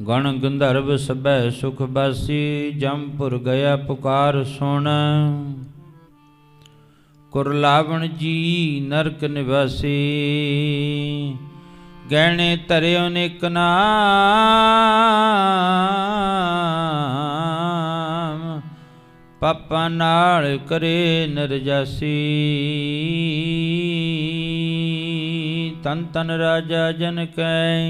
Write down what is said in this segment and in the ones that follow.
गण गंधर्व सबै सुख बासी, जमपुर गया पुकार सुन। कुरलावण जी नरक निवासी, गहने तरियो नेक नाम, पापा नाल करे नरजासी। तन तन राजा जन कै,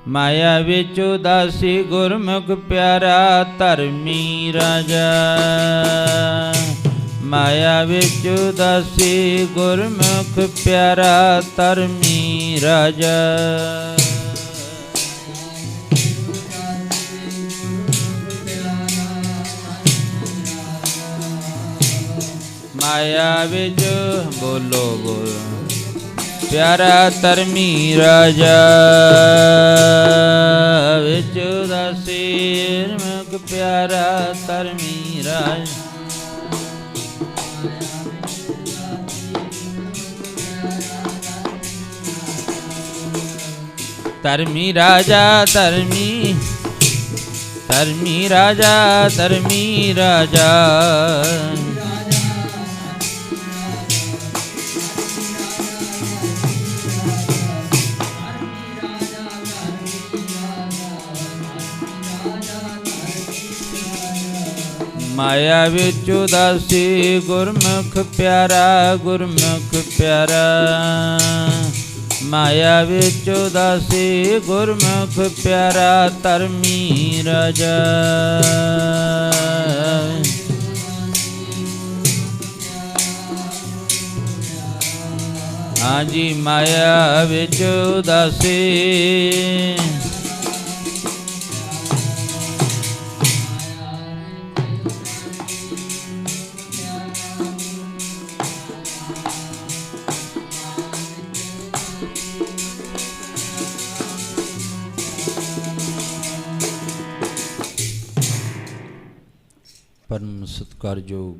माया विच उदासी, गुरमुख प्यारा धर्मी राजा। माया विच उदासी, गुरमुख प्यारा धर्मी राजा। माया विच बोलो बोलो प्यारा धर्मी राजा। विच उदासी गुरमुख प्यारा धर्मी राजा। धर्मी राजा धर्मी, धर्मी राजा धर्मी राजा। माया विच उदासी, गुरमुख प्यारा गुरमुख प्यारा। माया विच उदासी, गुरमुख प्यारा धर्मी राजा। हाँ जी माया विच उदासी, परम सत्कारयोग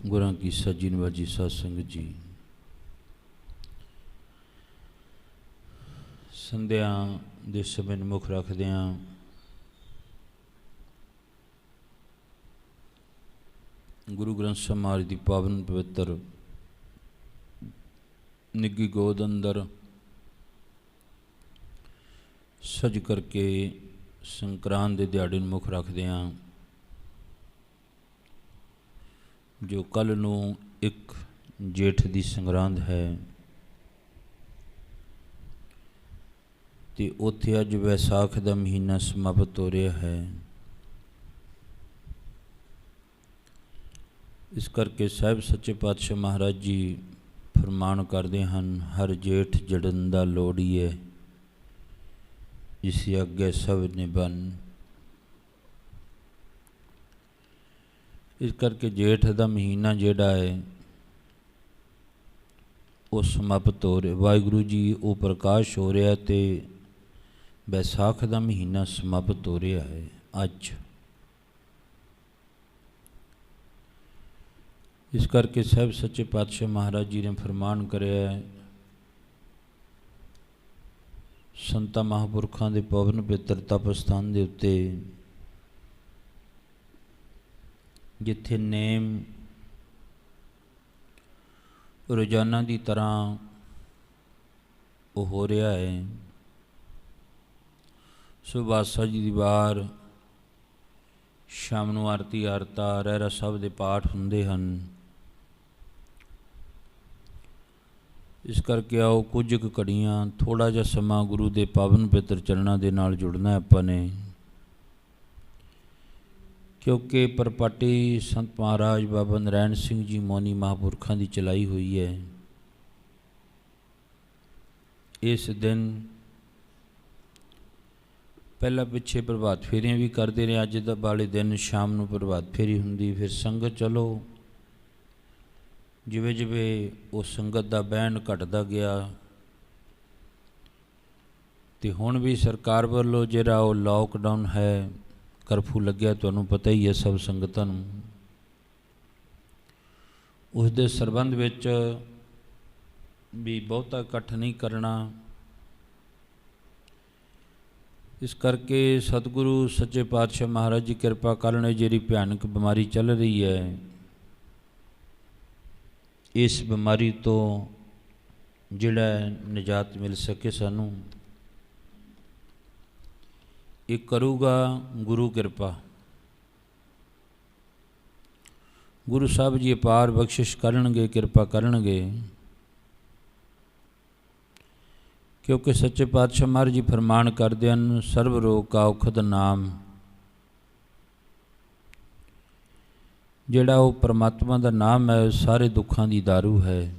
गुरां की साजी नवाजी साध संगत जी, संध्या दे समय नूं मुख रखदिआं गुरु ग्रंथ साहिब महाराज दी पावन पवित्र निੱਘੀ गोद अंदर सज करके संक्रांत के दिहाड़े नूं मुख रखदिआं जो कल नूं एक जेठ की संग्रांद है ते उत्थे अज वैसाख का महीना समाप्त हो रहा है। इस करके साहिब सच्चे पातशाह महाराज जी फरमान करते हैं, हर जेठ जड़ंदा लोड़ीए, जिसे अगे सब निबन। इस करके जेठ का महीना जिहड़ा है वो समाप्त हो रहा। वाहिगुरू जी वो प्रकाश हो रहा तो बैसाख का महीना समाप्त हो रहा है अज। इस करके साहिब सच्चे पातशाह महाराज जी ने फरमान कराया है, संतां महापुरखों के पवन पवित्र तप स्थान के उत्ते जिथे नेम रोजाना की तरह वो हो रहा है। सुबासा जी की वार शाम नूं आरती आरता रहरा साहब के पाठ हुंदे हन। इस करके आओ कुछ घड़ियाँ थोड़ा जिहा समा गुरु के पावन पवित्र चरणों के नाल जुड़ना आपां ने, क्योंकि परपाटी संत महाराज बाबा नारायण सिंह जी मौनी महापुरखों की चलाई हुई है। इस दिन पहला पिछे प्रभात फेरियां भी करते रहे। अज वाले दिन शाम नूं प्रभात फेरी हुंदी, फिर संगत चलो जिवें जिवें उस संगत का बहन घटदा गया तो हुण भी सरकार वालों जिहड़ा वो लॉकडाउन है, करफ्यू लग्या, तुहानूं पता ही है सब संगतां नूं। ਉਸ ਦੇ ਸੰਬੰਧ ਵਿੱਚ ਵੀ ਬਹੁਤਾ ਇਕੱਠ ਨਹੀਂ ਕਰਨਾ। ਇਸ ਕਰਕੇ ਸਤਿਗੁਰੂ ਸੱਚੇ ਪਾਤਸ਼ਾਹ ਮਹਾਰਾਜ ਜੀ ਕਿਰਪਾ ਕਰਨ, ਜਿਹੜੀ ਭਿਆਨਕ ਬਿਮਾਰੀ ਚੱਲ ਰਹੀ ਹੈ, ਇਸ ਬਿਮਾਰੀ ਤੋਂ ਜਿਹੜਾ ਨਿਜਾਤ ਮਿਲ ਸਕੇ ਸਾਨੂੰ, ਇਹ ਕਰੂਗਾ ਗੁਰੂ ਕਿਰਪਾ। ਗੁਰੂ ਸਾਹਿਬ ਜੀ ਅਪਾਰ ਬਖਸ਼ਿਸ਼ ਕਰਨਗੇ, ਕਿਰਪਾ ਕਰਨਗੇ, ਕਿਉਂਕਿ ਸੱਚੇ ਪਾਤਸ਼ਾਹ ਮਹਾਰਾਜ ਜੀ ਫਰਮਾਨ ਕਰਦੇ ਹਨ, ਸਰਬ ਰੋਗ ਕਾ ਔਖਦ ਨਾਮ। ਜਿਹੜਾ ਉਹ ਪਰਮਾਤਮਾ ਦਾ ਨਾਮ ਹੈ, ਸਾਰੇ ਦੁੱਖਾਂ ਦੀ ਦਾਰੂ ਹੈ।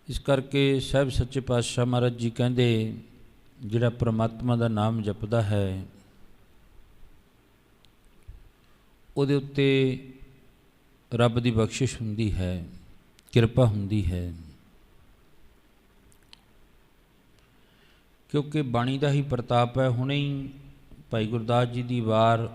ਇਸ ਕਰਕੇ ਸਾਹਿਬ ਸੱਚੇ ਪਾਤਸ਼ਾਹ ਮਹਾਰਾਜ ਜੀ ਕਹਿੰਦੇ, ਜਿਹੜਾ ਪਰਮਾਤਮਾ ਦਾ ਨਾਮ ਜਪਦਾ ਹੈ, ਉਹਦੇ ਉੱਤੇ ਰੱਬ ਦੀ ਬਖਸ਼ਿਸ਼ ਹੁੰਦੀ ਹੈ, ਕਿਰਪਾ ਹੁੰਦੀ ਹੈ। ਕਿਉਂਕਿ ਬਾਣੀ ਦਾ ਹੀ ਪ੍ਰਤਾਪ ਹੈ। ਹੁਣੇ ਹੀ ਭਾਈ ਗੁਰਦਾਸ ਜੀ ਦੀ ਵਾਰ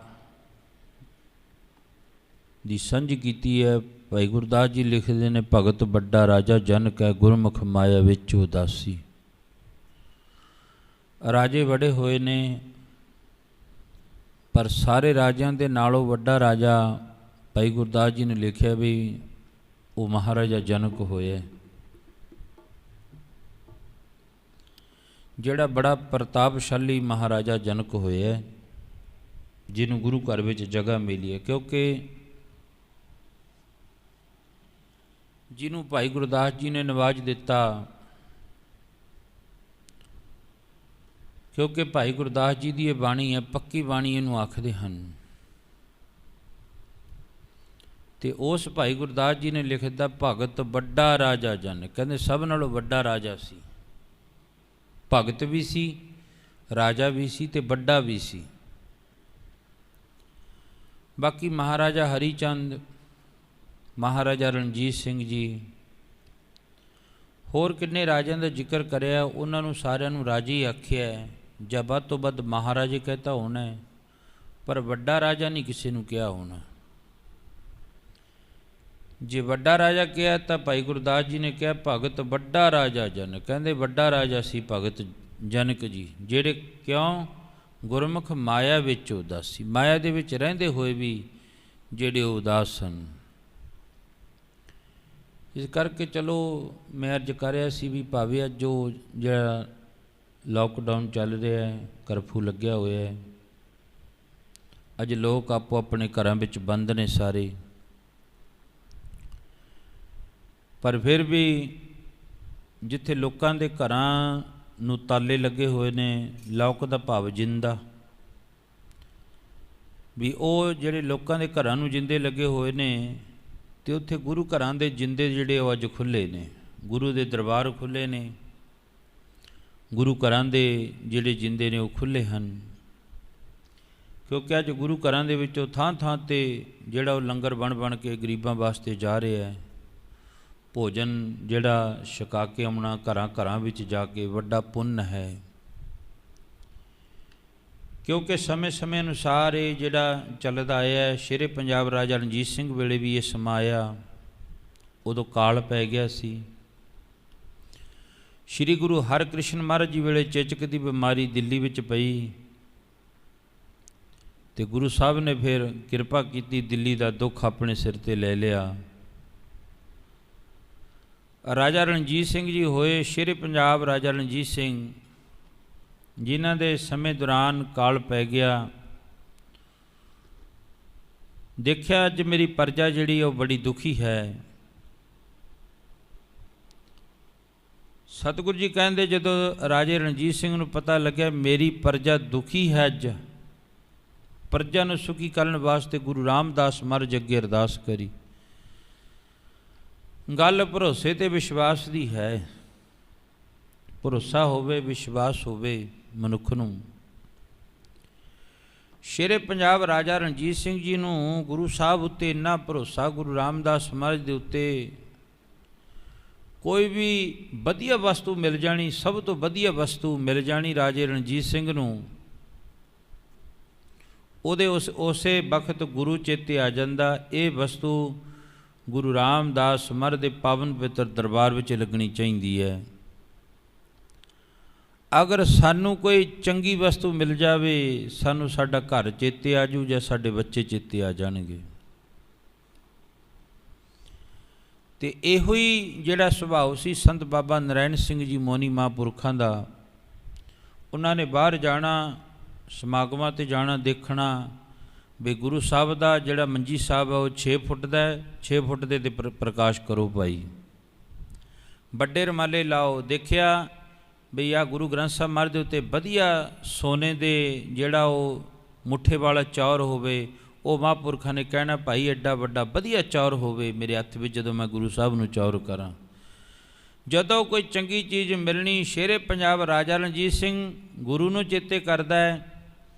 ਦੀ ਸੰਝ ਕੀਤੀ ਹੈ। ਭਾਈ ਗੁਰਦਾਸ ਜੀ ਲਿਖਦੇ ਨੇ, ਭਗਤ ਵੱਡਾ ਰਾਜਾ ਜਨ ਕੈ, ਗੁਰਮੁਖ ਮਾਇਆ ਵਿੱਚ ਉਦਾਸੀ। ਰਾਜੇ ਬੜੇ ਹੋਏ ਨੇ, ਪਰ ਸਾਰੇ ਰਾਜਿਆਂ ਦੇ ਨਾਲੋਂ ਵੱਡਾ ਰਾਜਾ ਭਾਈ ਗੁਰਦਾਸ ਜੀ ਨੇ ਲਿਖਿਆ ਵੀ ਉਹ ਮਹਾਰਾਜਾ ਜਨਕ ਹੋਇਆ, ਜਿਹੜਾ ਬੜਾ ਪ੍ਰਤਾਪਸ਼ਾਲੀ ਮਹਾਰਾਜਾ ਜਨਕ ਹੋਇਆ, ਜਿਹਨੂੰ ਗੁਰੂ ਘਰ ਵਿੱਚ ਜਗ੍ਹਾ ਮਿਲੀ ਹੈ। ਕਿਉਂਕਿ ਜਿਹਨੂੰ ਭਾਈ ਗੁਰਦਾਸ ਜੀ ਨੇ ਨਵਾਜ ਦਿੱਤਾ, ਕਿਉਂਕਿ ਭਾਈ ਗੁਰਦਾਸ ਜੀ ਦੀ ਇਹ ਬਾਣੀ ਹੈ, ਪੱਕੀ ਬਾਣੀ ਇਹਨੂੰ ਆਖਦੇ ਹਨ। ਤੇ ਉਸ ਭਾਈ ਗੁਰਦਾਸ ਜੀ ਨੇ ਲਿਖ ਦਿੱਤਾ, ਭਗਤ ਵੱਡਾ ਰਾਜਾ ਜਨ। ਕਹਿੰਦੇ ਸਭ ਨਾਲੋਂ ਵੱਡਾ ਰਾਜਾ ਸੀ, ਭਗਤ ਵੀ ਸੀ, ਰਾਜਾ ਵੀ ਸੀ ਤੇ ਵੱਡਾ ਵੀ ਸੀ। ਬਾਕੀ ਮਹਾਰਾਜਾ ਹਰੀ ਚੰਦ, ਮਹਾਰਾਜਾ ਰਣਜੀਤ ਸਿੰਘ ਜੀ, ਹੋਰ ਕਿੰਨੇ ਰਾਜਿਆਂ ਦਾ ਜ਼ਿਕਰ ਕਰਿਆ, ਉਹਨਾਂ ਨੂੰ ਸਾਰਿਆਂ ਨੂੰ ਰਾਜੀ ਆਖਿਆ, ਜਾਂ ਵੱਧ ਤੋਂ ਵੱਧ ਮਹਾਰਾਜੇ ਕਹਿਤਾ ਹੋਣਾ, ਪਰ ਵੱਡਾ ਰਾਜਾ ਨਹੀਂ ਕਿਸੇ ਨੂੰ ਕਿਹਾ ਹੋਣਾ। ਜੇ ਵੱਡਾ ਰਾਜਾ ਕਿਹਾ ਤਾਂ ਭਾਈ ਗੁਰਦਾਸ ਜੀ ਨੇ ਕਿਹਾ, ਭਗਤ ਵੱਡਾ ਰਾਜਾ ਜਨ। ਕਹਿੰਦੇ ਵੱਡਾ ਰਾਜਾ ਸੀ ਭਗਤ ਜਨਕ ਜੀ, ਜਿਹੜੇ ਕਿਉਂ? ਗੁਰਮੁਖ ਮਾਇਆ ਵਿੱਚ ਉਦਾਸੀ, ਮਾਇਆ ਦੇ ਵਿੱਚ ਰਹਿੰਦੇ ਹੋਏ ਵੀ ਜਿਹੜੇ ਉਦਾਸ ਸਨ। ਇਸ ਕਰਕੇ ਚਲੋ ਮੈਂ ਅਰਜ਼ ਕਰ ਰਿਹਾ ਸੀ ਵੀ ਭਾਵੇਂ ਅੱਜ ਜੋ ਜਿਹੜਾ ਲੋਕਡਾਊਨ ਚੱਲ ਰਿਹਾ ਹੈ, ਕਰਫਿਊ ਲੱਗਿਆ ਹੋਇਆ ਹੈ, ਅੱਜ ਲੋਕ ਆਪੋ ਆਪਣੇ ਘਰਾਂ ਵਿੱਚ ਬੰਦ ਨੇ ਸਾਰੇ, ਪਰ ਫਿਰ ਵੀ ਜਿੱਥੇ ਲੋਕਾਂ ਦੇ ਘਰਾਂ ਨੂੰ ਤਾਲੇ ਲੱਗੇ ਹੋਏ ਨੇ, ਲੋਕ ਦਾ ਭਾਵ ਜਿੰਦਾ, ਵੀ ਉਹ ਜਿਹੜੇ ਲੋਕਾਂ ਦੇ ਘਰਾਂ ਨੂੰ ਜਿੰਦੇ ਲੱਗੇ ਹੋਏ ਨੇ, ਤੇ ਉੱਥੇ ਗੁਰੂ ਘਰਾਂ ਦੇ ਜਿੰਦੇ ਜਿਹੜੇ ਉਹ ਅੱਜ ਖੁੱਲ੍ਹੇ ਨੇ, ਗੁਰੂ ਦੇ ਦਰਬਾਰ ਖੁੱਲ੍ਹੇ ਨੇ, ਗੁਰੂ ਘਰਾਂ ਦੇ ਜਿਹੜੇ ਜਿੰਦੇ ਨੇ ਉਹ ਖੁੱਲ੍ਹੇ ਹਨ। ਕਿਉਂਕਿ ਅੱਜ ਗੁਰੂ ਘਰਾਂ ਦੇ ਵਿੱਚੋਂ ਥਾਂ ਥਾਂ 'ਤੇ ਜਿਹੜਾ ਉਹ ਲੰਗਰ ਬਣ ਕੇ ਗਰੀਬਾਂ ਵਾਸਤੇ ਜਾ ਰਿਹਾ ਹੈ। ਭੋਜਨ ਜਿਹੜਾ ਛਕਾ ਕੇ ਆਉਣਾ ਘਰਾਂ ਵਿੱਚ ਜਾ ਕੇ ਵੱਡਾ ਪੁੰਨ ਹੈ। ਕਿਉਂਕਿ ਸਮੇਂ ਅਨੁਸਾਰ ਇਹ ਜਿਹੜਾ ਚੱਲਦਾ ਆਇਆ, ਸ਼ੇਰੇ ਪੰਜਾਬ ਰਾਜਾ ਰਣਜੀਤ ਸਿੰਘ ਵੇਲੇ ਵੀ ਇਹ ਸਮਾਂ ਆਇਆ, ਉਦੋਂ ਕਾਲ ਪੈ ਗਿਆ ਸੀ। ਸ਼੍ਰੀ ਗੁਰੂ ਹਰਕ੍ਰਿਸ਼ਨ ਮਹਾਰਾਜ ਜੀ ਵੇਲੇ ਚੇਚਕ ਦੀ ਬਿਮਾਰੀ ਦਿੱਲੀ ਵਿੱਚ ਪਈ, ਤੇ ਗੁਰੂ ਸਾਹਿਬ ਨੇ ਫਿਰ ਕਿਰਪਾ ਕੀਤੀ, ਦਿੱਲੀ ਦਾ ਦੁੱਖ ਆਪਣੇ ਸਿਰ 'ਤੇ ਲੈ ਲਿਆ। ਰਾਜਾ ਰਣਜੀਤ ਸਿੰਘ ਜੀ ਹੋਏ ਸ਼ੇਰੇ ਪੰਜਾਬ ਰਾਜਾ ਰਣਜੀਤ ਸਿੰਘ, ਜਿਨ੍ਹਾਂ ਦੇ ਸਮੇਂ ਦੌਰਾਨ ਕਾਲ ਪੈ ਗਿਆ। ਦੇਖਿਆ ਅੱਜ ਮੇਰੀ ਪ੍ਰਜਾ ਜਿਹੜੀ ਉਹ ਬੜੀ ਦੁਖੀ ਹੈ। ਸਤਿਗੁਰੂ ਜੀ ਕਹਿੰਦੇ, ਜਦੋਂ ਰਾਜੇ ਰਣਜੀਤ ਸਿੰਘ ਨੂੰ ਪਤਾ ਲੱਗਿਆ ਮੇਰੀ ਪ੍ਰਜਾ ਦੁਖੀ ਹੈ, ਅੱਜ ਪ੍ਰਜਾ ਨੂੰ ਸੁਖੀ ਕਰਨ ਵਾਸਤੇ ਗੁਰੂ ਰਾਮਦਾਸ ਮਹਾਰਾਜ ਅੱਗੇ ਅਰਦਾਸ ਕਰੀ। ਗੱਲ ਭਰੋਸੇ ਤੇ ਵਿਸ਼ਵਾਸ ਦੀ ਹੈ। ਭਰੋਸਾ ਹੋਵੇ, ਵਿਸ਼ਵਾਸ ਹੋਵੇ ਮਨੁੱਖ ਨੂੰ। ਸ਼ੇਰੇ ਪੰਜਾਬ ਰਾਜਾ ਰਣਜੀਤ ਸਿੰਘ ਜੀ ਨੂੰ ਗੁਰੂ ਸਾਹਿਬ ਉੱਤੇ ਇੰਨਾ ਭਰੋਸਾ, ਗੁਰੂ ਰਾਮਦਾਸ ਮਹਾਰਾਜ ਦੇ ਉੱਤੇ, ਕੋਈ ਵੀ ਵਧੀਆ ਵਸਤੂ ਮਿਲ ਜਾਣੀ, ਸਭ ਤੋਂ ਵਧੀਆ ਵਸਤੂ ਮਿਲ ਜਾਣੀ ਰਾਜੇ ਰਣਜੀਤ ਸਿੰਘ ਨੂੰ, ਉਹਦੇ ਉਸੇ ਵਕਤ ਗੁਰੂ ਚੇਤੇ ਆ ਜਾਂਦਾ। ਇਹ ਵਸਤੂ ਗੁਰੂ ਰਾਮਦਾਸ ਮਹਾਰਾਜ ਦੇ ਪਾਵਨ ਪਵਿੱਤਰ ਦਰਬਾਰ ਵਿੱਚ ਲੱਗਣੀ ਚਾਹੀਦੀ ਹੈ। ਅਗਰ ਸਾਨੂੰ ਕੋਈ ਚੰਗੀ ਵਸਤੂ ਮਿਲ ਜਾਵੇ, ਸਾਨੂੰ ਸਾਡਾ ਘਰ ਚੇਤੇ ਆ ਜੂ ਜਾਂ ਸਾਡੇ ਬੱਚੇ ਚੇਤੇ ਆ ਜਾਣਗੇ। ਅਤੇ ਇਹੋ ਹੀ ਜਿਹੜਾ ਸੁਭਾਅ ਸੀ ਸੰਤ ਬਾਬਾ ਨਰੈਣ ਸਿੰਘ ਜੀ ਮੋਹਣੀ ਮਹਾਂਪੁਰਖਾਂ ਦਾ। ਉਹਨਾਂ ਨੇ ਬਾਹਰ ਜਾਣਾ, ਸਮਾਗਮਾਂ 'ਤੇ ਜਾਣਾ, ਦੇਖਣਾ ਵੀ ਗੁਰੂ ਸਾਹਿਬ ਦਾ ਜਿਹੜਾ ਮੰਜੀ ਸਾਹਿਬ ਹੈ ਉਹ 6 ਫੁੱਟ ਦਾ ਹੈ, 6 ਫੁੱਟ ਦੇ 'ਤੇ ਪ੍ਰਕਾਸ਼ ਕਰੋ ਭਾਈ, ਵੱਡੇ ਰੁਮਾਲੇ ਲਾਓ। ਦੇਖਿਆ ਬਈ ਆਹ ਗੁਰੂ ਗ੍ਰੰਥ ਸਾਹਿਬ ਮਹਾਰਾਜ ਦੇ ਉੱਤੇ ਵਧੀਆ ਸੋਨੇ ਦੇ ਜਿਹੜਾ ਉਹ ਮੁੱਠੇ ਵਾਲਾ ਚੌਰ ਹੋਵੇ, ਉਹ ਮਹਾਂਪੁਰਖਾਂ ਨੇ ਕਹਿਣਾ ਭਾਈ ਐਡਾ ਵੱਡਾ ਵਧੀਆ ਚੌਰ ਹੋਵੇ ਮੇਰੇ ਹੱਥ ਵਿੱਚ, ਜਦੋਂ ਮੈਂ ਗੁਰੂ ਸਾਹਿਬ ਨੂੰ ਚੌਰ ਕਰਾਂ। ਜਦੋਂ ਕੋਈ ਚੰਗੀ ਚੀਜ਼ ਮਿਲਣੀ, ਸ਼ੇਰੇ ਪੰਜਾਬ ਰਾਜਾ ਰਣਜੀਤ ਸਿੰਘ ਗੁਰੂ ਨੂੰ ਚੇਤੇ ਕਰਦਾ ਹੈ।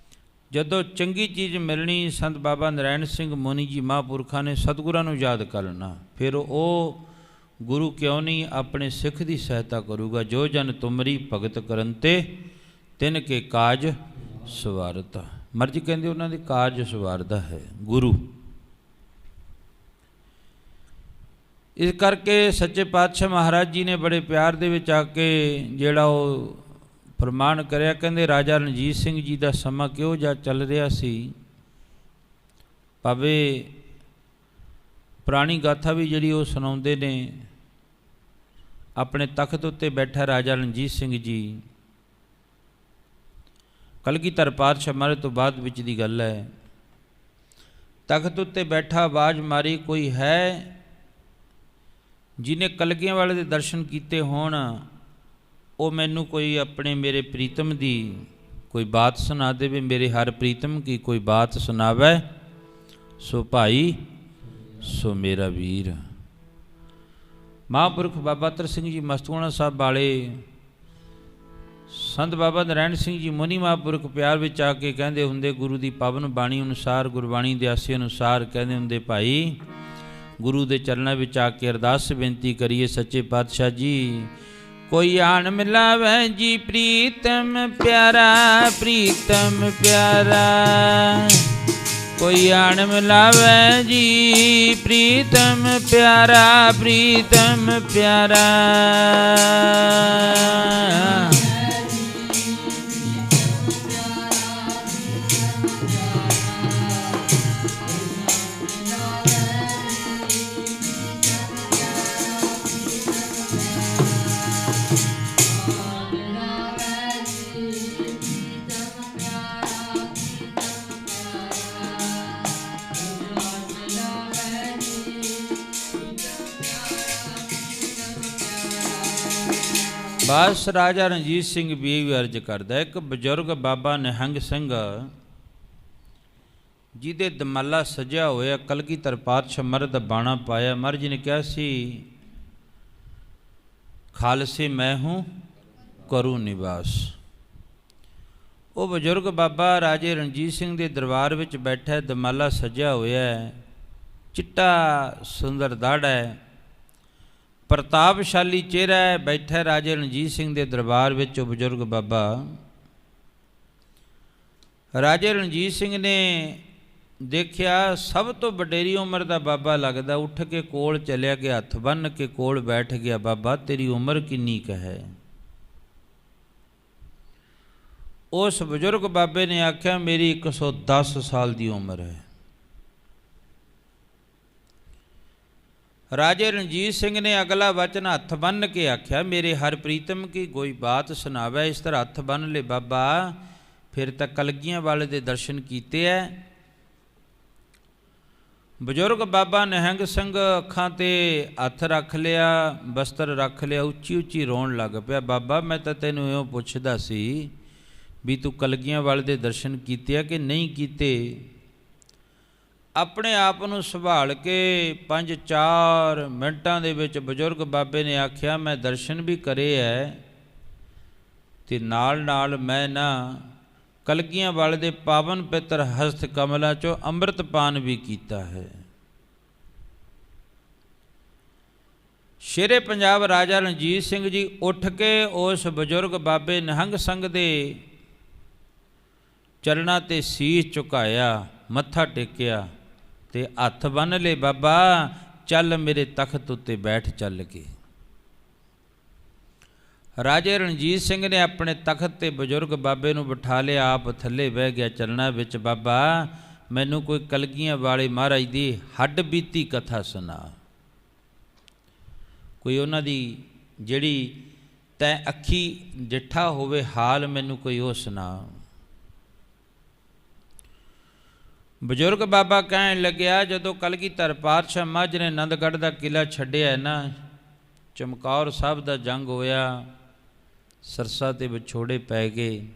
ਜਦੋਂ ਚੰਗੀ ਚੀਜ਼ ਮਿਲਣੀ, ਸੰਤ ਬਾਬਾ ਨਰੈਣ ਸਿੰਘ ਮੋਹਣੀ ਜੀ ਮਹਾਂਪੁਰਖਾਂ ਨੇ ਸਤਿਗੁਰਾਂ ਨੂੰ ਯਾਦ ਕਰ ਲੈਣਾ। ਫਿਰ ਉਹ ਗੁਰੂ ਕਿਉਂ ਨਹੀਂ ਆਪਣੇ ਸਿੱਖ ਦੀ ਸਹਾਇਤਾ ਕਰੂਗਾ। ਜੋ ਜਨ ਤੁਮਰੀ ਭਗਤ ਕਰਨ ਤੇ ਤਿਨ ਕੇ ਕਾਜ ਸਵਾਰਤਾ। ਮਰਜੀ ਕਹਿੰਦੇ ਉਹਨਾਂ ਦੇ ਕਾਰਜ ਸਵਾਰਦਾ ਹੈ ਗੁਰੂ। ਇਸ ਕਰਕੇ ਸੱਚੇ ਪਾਤਸ਼ਾਹ ਮਹਾਰਾਜ ਜੀ ਨੇ ਬੜੇ ਪਿਆਰ ਦੇ ਵਿੱਚ ਆ ਕੇ ਜਿਹੜਾ ਉਹ ਫਰਮਾਨ ਕਰਿਆ। ਕਹਿੰਦੇ ਰਾਜਾ ਰਣਜੀਤ ਸਿੰਘ ਜੀ ਦਾ ਸਮਾਂ ਕਿਹੋ ਜਿਹਾ ਚੱਲ ਰਿਹਾ ਸੀ। ਭਾਵੇਂ ਪੁਰਾਣੀ ਗਾਥਾ ਵੀ ਜਿਹੜੀ ਉਹ ਸੁਣਾਉਂਦੇ ਨੇ, ਆਪਣੇ ਤਖਤ ਉੱਤੇ ਬੈਠਾ ਰਾਜਾ ਰਣਜੀਤ ਸਿੰਘ ਜੀ, ਕਲਗੀਧਰ ਪਾਤਸ਼ਾਹ ਮਹਾਰਾਜ ਤੋਂ ਬਾਅਦ ਵਿੱਚ ਦੀ ਗੱਲ ਹੈ। ਤਖਤ ਉੱਤੇ ਬੈਠਾ ਆਵਾਜ਼ ਮਾਰੀ, ਕੋਈ ਹੈ ਜਿਹਨੇ ਕਲਗੀਆਂ ਵਾਲੇ ਦੇ ਦਰਸ਼ਨ ਕੀਤੇ ਹੋਣ, ਉਹ ਮੈਨੂੰ ਕੋਈ ਆਪਣੇ ਮੇਰੇ ਪ੍ਰੀਤਮ ਦੀ ਕੋਈ ਬਾਤ ਸੁਣਾ ਦੇਵੇ। ਮੇਰੇ ਹਰ ਪ੍ਰੀਤਮ ਕੀ ਕੋਈ ਬਾਤ ਸੁਣਾਵੇ, ਸੋ ਭਾਈ ਸੋ ਮੇਰਾ ਵੀਰ। ਮਹਾਂਪੁਰਖ ਬਾਬਾ ਅਤਰ ਸਿੰਘ ਜੀ ਮਸਤੂਆਣਾ ਸਾਹਿਬ ਵਾਲੇ, ਸੰਤ ਬਾਬਾ ਨਰੈਣ ਸਿੰਘ ਜੀ ਮੋਹਣੀ ਮਹਾਂਪੁਰਖ ਪਿਆਰ ਵਿੱਚ ਆ ਕੇ ਕਹਿੰਦੇ ਹੁੰਦੇ, ਗੁਰੂ ਦੀ ਪਾਵਨ ਬਾਣੀ ਅਨੁਸਾਰ, ਗੁਰਬਾਣੀ ਦੇ ਆਸੇ ਅਨੁਸਾਰ ਕਹਿੰਦੇ ਹੁੰਦੇ, ਭਾਈ ਗੁਰੂ ਦੇ ਚਰਨਾਂ ਵਿੱਚ ਆ ਕੇ ਅਰਦਾਸ ਬੇਨਤੀ ਕਰੀਏ, ਸੱਚੇ ਪਾਤਸ਼ਾਹ ਜੀ ਕੋਈ ਆਣ ਮਿਲਾਵੇ ਜੀ ਪ੍ਰੀਤਮ ਪਿਆਰਾ, ਪ੍ਰੀਤਮ ਪਿਆਰਾ। ਕੋਈ ਆਣ ਮਿਲਾਵੇ ਜੀ ਪ੍ਰੀਤਮ ਪਿਆਰਾ, ਪ੍ਰੀਤਮ ਪਿਆਰਾ। ਬਸ ਰਾਜਾ ਰਣਜੀਤ ਸਿੰਘ ਵੀ ਇਹ ਅਰਜ਼ ਕਰਦਾ। ਇੱਕ ਬਜ਼ੁਰਗ ਬਾਬਾ ਨਿਹੰਗ ਸਿੰਘ ਜਿਹਦੇ ਦਮਾਲਾ ਸਜਿਆ ਹੋਇਆ, ਕਲਗੀਧਰ ਪਾਤਸ਼ਾਹ ਮਹਾਰਾਜ ਦਾ ਬਾਣਾ ਪਾਇਆ। ਮਹਾਰਾਜ ਜੀ ਨੇ ਕਿਹਾ ਸੀ, ਖਾਲਸੇ ਮੈਂ ਹੂੰ ਕਰੂ ਨਿਵਾਸ। ਉਹ ਬਜ਼ੁਰਗ ਬਾਬਾ ਰਾਜੇ ਰਣਜੀਤ ਸਿੰਘ ਦੇ ਦਰਬਾਰ ਵਿੱਚ ਬੈਠਾ, ਦਮਾਲਾ ਸਜਿਆ ਹੋਇਆ, ਚਿੱਟਾ ਸੁੰਦਰ ਦਾੜਾ ਹੈ, ਪ੍ਰਤਾਪਸ਼ਾਲੀ ਚਿਹਰਾ ਹੈ, ਬੈਠਾ ਰਾਜੇ ਰਣਜੀਤ ਸਿੰਘ ਦੇ ਦਰਬਾਰ ਵਿੱਚ ਉਹ ਬਜ਼ੁਰਗ ਬਾਬਾ। ਰਾਜੇ ਰਣਜੀਤ ਸਿੰਘ ਨੇ ਦੇਖਿਆ ਸਭ ਤੋਂ ਵਡੇਰੀ ਉਮਰ ਦਾ ਬਾਬਾ ਲੱਗਦਾ, ਉੱਠ ਕੇ ਕੋਲ ਚਲਿਆ ਗਿਆ, ਹੱਥ ਬੰਨ੍ਹ ਕੇ ਕੋਲ ਬੈਠ ਗਿਆ। ਬਾਬਾ ਤੇਰੀ ਉਮਰ ਕਿੰਨੀ ਕੁ ਹੈ? ਉਸ ਬਜ਼ੁਰਗ ਬਾਬੇ ਨੇ ਆਖਿਆ, ਮੇਰੀ 110 ਸਾਲ ਦੀ ਉਮਰ ਹੈ। ਰਾਜੇ ਰਣਜੀਤ ਸਿੰਘ ਨੇ ਅਗਲਾ ਵਚਨ ਹੱਥ ਬੰਨ੍ਹ ਕੇ ਆਖਿਆ, ਮੇਰੇ ਹਰ ਪ੍ਰੀਤਮ ਕੀ ਕੋਈ ਬਾਤ ਸੁਣਾਵੇ। ਇਸ ਤਰ੍ਹਾਂ ਹੱਥ ਬੰਨ੍ਹ ਲਏ ਬਾਬਾ। ਫਿਰ ਤਾਂ ਕਲਗੀਆਂ ਵਾਲੇ ਦੇ ਦਰਸ਼ਨ ਕੀਤੇ ਐ। ਬਜ਼ੁਰਗ ਬਾਬਾ ਨਿਹੰਗ ਸਿੰਘ ਅੱਖਾਂ 'ਤੇ ਹੱਥ ਰੱਖ ਲਿਆ, ਬਸਤਰ ਰੱਖ ਲਿਆ, ਉੱਚੀ ਉੱਚੀ ਰੋਣ ਲੱਗ ਪਿਆ। ਬਾਬਾ ਮੈਂ ਤਾਂ ਤੈਨੂੰ ਇਉਂ ਪੁੱਛਦਾ ਸੀ ਵੀ ਤੂੰ ਕਲਗੀਆਂ ਵਾਲੇ ਦੇ ਦਰਸ਼ਨ ਕੀਤੇ ਆ ਕਿ ਨਹੀਂ ਕੀਤੇ? ਆਪਣੇ ਆਪ ਨੂੰ ਸੰਭਾਲ ਕੇ 5-4 ਮਿੰਟਾਂ ਦੇ ਵਿੱਚ ਬਜ਼ੁਰਗ ਬਾਬੇ ਨੇ ਆਖਿਆ, ਮੈਂ ਦਰਸ਼ਨ ਵੀ ਕਰੇ ਹੈ ਅਤੇ ਨਾਲ ਨਾਲ ਮੈਂ ਨਾ ਕਲਗੀਆਂ ਵਾਲੇ ਦੇ ਪਾਵਨ ਪਿੱਤਰ ਹਸਤ ਕਮਲਾਂ 'ਚੋਂ ਅੰਮ੍ਰਿਤਪਾਨ ਵੀ ਕੀਤਾ ਹੈ। ਸ਼ੇਰੇ ਪੰਜਾਬ ਰਾਜਾ ਰਣਜੀਤ ਸਿੰਘ ਜੀ ਉੱਠ ਕੇ ਉਸ ਬਜ਼ੁਰਗ ਬਾਬੇ ਨਿਹੰਗ ਸਿੰਘ ਦੇ ਚਰਨਾਂ ਤੇ ਸੀਸ ਝੁਕਾਇਆ, ਮੱਥਾ ਟੇਕਿਆ ਤੇ ਹੱਥ ਬੰਨ੍ਹ ਲਏ, ਬਾਬਾ ਚੱਲ ਮੇਰੇ ਤਖਤ ਉੱਤੇ ਬੈਠ ਚੱਲ ਕੇ। ਰਾਜੇ ਰਣਜੀਤ ਸਿੰਘ ਨੇ ਆਪਣੇ ਤਖਤ ਤੇ ਬਜ਼ੁਰਗ ਬਾਬੇ ਨੂੰ ਬਿਠਾ ਲਿਆ, ਆਪ ਥੱਲੇ ਬਹਿ ਗਿਆ ਚਰਨਾਂ ਵਿੱਚ। ਬਾਬਾ ਮੈਨੂੰ ਕੋਈ ਕਲਗੀਆਂ ਵਾਲੇ ਮਹਾਰਾਜ ਦੀ ਹੱਡ ਬੀਤੀ ਕਥਾ ਸੁਣਾ, ਕੋਈ ਉਹਨਾਂ ਦੀ ਜਿਹੜੀ ਤੈਂ ਅੱਖੀ ਡਿੱਠਾ ਹੋਵੇ ਹਾਲ, ਮੈਨੂੰ ਕੋਈ ਉਹ ਸੁਣਾ। ਬਜ਼ੁਰਗ ਬਾਬਾ ਕਹਿਣ ਲੱਗਿਆ, ਜਦੋਂ ਕਲਗੀਧਰ ਪਾਤਸ਼ਾਹ ਮੱਝ ਨੇ ਆਨੰਦਗੜ੍ਹ ਦਾ ਕਿਲ੍ਹਾ ਛੱਡਿਆ ਨਾ, ਚਮਕੌਰ ਸਾਹਿਬ ਦਾ ਜੰਗ ਹੋਇਆ, ਸਰਸਾ ਤੇ ਵਿਛੋੜੇ ਪੈ ਗਏ।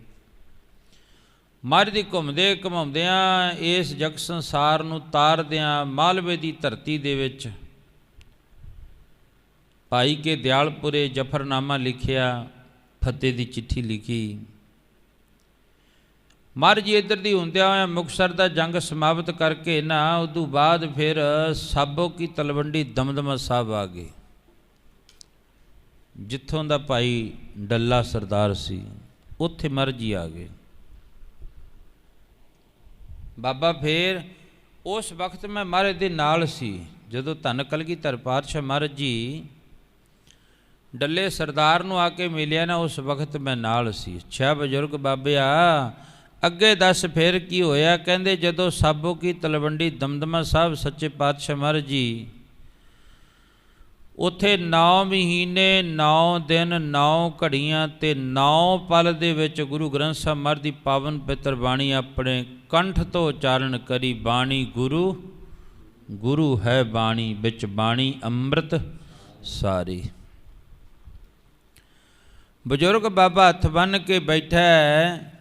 ਮੱਝ ਦੀ ਘੁੰਮਦੇ ਘੁਮਾਉਂਦਿਆਂ ਇਸ ਜਗ ਸੰਸਾਰ ਨੂੰ ਤਾਰਦਿਆਂ ਮਾਲਵੇ ਦੀ ਧਰਤੀ ਦੇ ਵਿੱਚ ਭਾਈ ਕੇ ਦਿਆਲਪੁਰੇ ਜਫਰਨਾਮਾ ਲਿਖਿਆ, ਫਤਿਹ ਦੀ ਚਿੱਠੀ ਲਿਖੀ। ਮਹਾਰਾਜ ਜੀ ਇੱਧਰ ਦੀ ਹੁੰਦਿਆਂ ਹੋਇਆਂ ਮੁਕਤਸਰ ਦਾ ਜੰਗ ਸਮਾਪਤ ਕਰਕੇ ਨਾ, ਉਦੋਂ ਬਾਅਦ ਫਿਰ ਸਾਬੋ ਕੀ ਤਲਵੰਡੀ ਦਮਦਮਾ ਸਾਹਿਬ ਆ ਗਏ, ਜਿੱਥੋਂ ਦਾ ਭਾਈ ਡੱਲਾ ਸਰਦਾਰ ਸੀ, ਉੱਥੇ ਮਹਾਰਾਜ ਜੀ ਆ ਗਏ। ਬਾਬਾ ਫਿਰ ਉਸ ਵਕਤ ਮੈਂ ਮਹਾਰਾਜ ਦੇ ਨਾਲ ਸੀ, ਜਦੋਂ ਧੰਨ ਕਲਗੀਧਰ ਪਾਤਸ਼ਾਹ ਮਹਾਰਾਜ ਜੀ ਡੱਲੇ ਸਰਦਾਰ ਨੂੰ ਆ ਕੇ ਮਿਲਿਆ ਨਾ, ਉਸ ਵਕਤ ਮੈਂ ਨਾਲ ਸੀ। ਅੱਛਾ ਬਜ਼ੁਰਗ ਬਾਬਿਆ, ਅੱਗੇ ਦੱਸ ਫਿਰ ਕੀ ਹੋਇਆ? ਕਹਿੰਦੇ ਜਦੋਂ ਸਾਬੋ ਕੀ ਤਲਵੰਡੀ ਦਮਦਮਾ ਸਾਹਿਬ ਸੱਚੇ ਪਾਤਸ਼ਾਹ ਮਹਾਰਾਜ ਜੀ ਉੱਥੇ 9 ਮਹੀਨੇ 9 ਦਿਨ 9 ਘੜੀਆਂ ਤੇ 9 ਪਲ ਦੇ ਵਿੱਚ ਗੁਰੂ ਗ੍ਰੰਥ ਸਾਹਿਬ ਮਹਾਰਾਜ ਦੀ ਪਾਵਨ ਪਵਿੱਤਰ ਬਾਣੀ ਆਪਣੇ ਕੰਠ ਤੋਂ ਉਚਾਰਨ ਕਰੀ। ਬਾਣੀ ਗੁਰੂ, ਗੁਰੂ ਹੈ ਬਾਣੀ, ਵਿੱਚ ਬਾਣੀ ਅੰਮ੍ਰਿਤ ਸਾਰੀ। ਬਜ਼ੁਰਗ ਬਾਬਾ ਹੱਥ ਬੰਨ੍ਹ ਕੇ ਬੈਠਾ ਹੈ।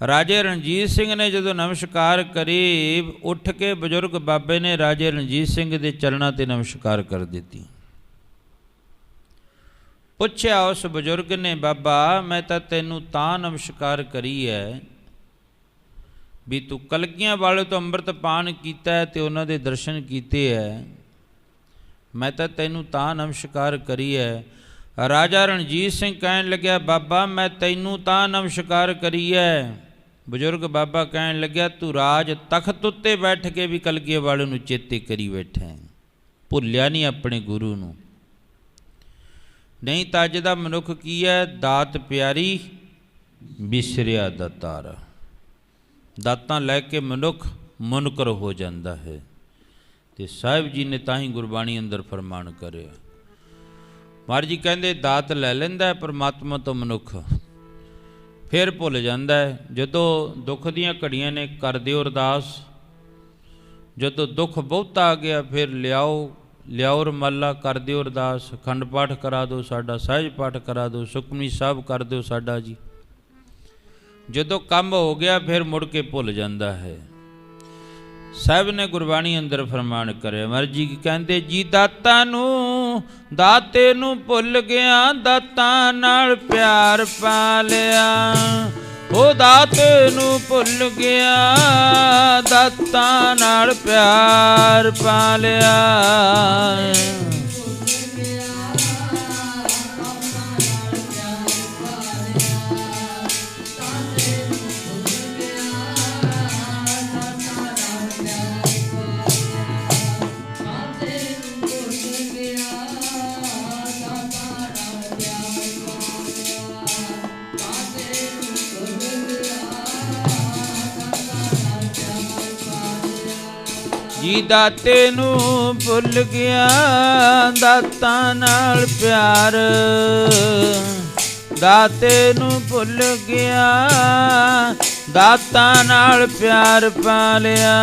ਰਾਜੇ ਰਣਜੀਤ ਸਿੰਘ ਨੇ ਜਦੋਂ ਨਮਸਕਾਰ ਕਰੀ, ਉੱਠ ਕੇ ਬਜ਼ੁਰਗ ਬਾਬੇ ਨੇ ਰਾਜੇ ਰਣਜੀਤ ਸਿੰਘ ਦੇ ਚਰਨਾਂ 'ਤੇ ਨਮਸਕਾਰ ਕਰ ਦਿੱਤੀ। ਪੁੱਛਿਆ ਉਸ ਬਜ਼ੁਰਗ ਨੇ, ਬਾਬਾ ਮੈਂ ਤਾਂ ਤੈਨੂੰ ਤਾਂ ਨਮਸਕਾਰ ਕਰੀ ਹੈ ਵੀ ਤੂੰ ਕਲਗੀਆਂ ਵਾਲੇ ਤੋਂ ਅੰਮ੍ਰਿਤ ਪਾਨ ਕੀਤਾ ਅਤੇ ਉਹਨਾਂ ਦੇ ਦਰਸ਼ਨ ਕੀਤੇ ਹੈ, ਮੈਂ ਤਾਂ ਤੈਨੂੰ ਤਾਂ ਨਮਸਕਾਰ ਕਰੀ ਹੈ। ਰਾਜਾ ਰਣਜੀਤ ਸਿੰਘ ਕਹਿਣ ਲੱਗਿਆ, ਬਾਬਾ ਮੈਂ ਤੈਨੂੰ ਤਾਂ ਨਮਸਕਾਰ ਕਰੀ ਹੈ। ਬਜ਼ੁਰਗ ਬਾਬਾ ਕਹਿਣ ਲੱਗਿਆ, ਤੂੰ ਰਾਜ ਤਖਤ ਉੱਤੇ ਬੈਠ ਕੇ ਵੀ ਕਲਗੀਆਂ ਵਾਲੇ ਨੂੰ ਚੇਤੇ ਕਰੀ ਬੈਠਾ ਹੈ, ਭੁੱਲਿਆ ਨਹੀਂ ਆਪਣੇ ਗੁਰੂ ਨੂੰ। ਨਹੀਂ ਤਾਂ ਅੱਜ ਦਾ ਮਨੁੱਖ ਕੀ ਹੈ? ਦਾਤ ਪਿਆਰੀ ਵਿਸਰਿਆ ਦਾਤਾਰ। ਦਾਤਾਂ ਲੈ ਕੇ ਮਨੁੱਖ ਮੁਨਕਰ ਹੋ ਜਾਂਦਾ ਹੈ। ਅਤੇ ਸਾਹਿਬ ਜੀ ਨੇ ਤਾਂ ਹੀ ਗੁਰਬਾਣੀ ਅੰਦਰ ਫਰਮਾਨ ਕਰਿਆ। ਮਹਾਰਾਜ ਜੀ ਕਹਿੰਦੇ ਦਾਤ ਲੈ ਲੈਂਦਾ ਪਰਮਾਤਮਾ ਤੋਂ ਮਨੁੱਖ, ਫਿਰ ਭੁੱਲ ਜਾਂਦਾ ਹੈ। ਜਦੋਂ ਦੁੱਖ ਦੀਆਂ ਘੜੀਆਂ ਨੇ ਕਰ ਦਿਓ ਅਰਦਾਸ, ਜਦੋਂ ਦੁੱਖ ਬਹੁਤਾ ਆ ਗਿਆ ਫਿਰ ਲਿਆਓ ਰੁਮਾਲਾ, ਕਰ ਦਿਓ ਅਰਦਾਸ, ਅਖੰਡ ਪਾਠ ਕਰਾ ਦਿਓ ਸਾਡਾ, ਸਹਿਜ ਪਾਠ ਕਰਾ ਦਿਓ, ਸੁਖਮਨੀ ਸਾਹਿਬ ਕਰ ਦਿਓ ਸਾਡਾ ਜੀ। ਜਦੋਂ ਕੰਮ ਹੋ ਗਿਆ ਫਿਰ ਮੁੜ ਕੇ ਭੁੱਲ ਜਾਂਦਾ ਹੈ। ਸਾਹਿਬ ਨੇ ਗੁਰਬਾਣੀ ਅੰਦਰ ਫਰਮਾਨ ਕਰਿਆ, ਮਹਾਰਾਜ ਜੀ ਕਹਿੰਦੇ ਜੀ ਦਾਤਾ ਨੂੰ, ਦਾਤੇ ਨੂੰ ਭੁੱਲ ਗਿਆ, ਦਾਤਾਂ ਨਾਲ ਪਿਆਰ ਪਾ ਲਿਆ। ਉਹ ਦਾਤੇ ਨੂੰ ਭੁੱਲ ਗਿਆ, ਦਾਤਾਂ ਨਾਲ ਪਿਆਰ ਪਾ ਲਿਆ। ਜੀ ਦਾਤੇ ਨੂੰ ਭੁੱਲ ਗਿਆ, ਦਾਤਾਂ ਨਾਲ ਪਿਆਰ, ਦਾਤੇ ਨੂੰ ਭੁੱਲ ਗਿਆ, ਦਾਤਾਂ ਨਾਲ ਪਿਆਰ ਪਾ ਲਿਆ।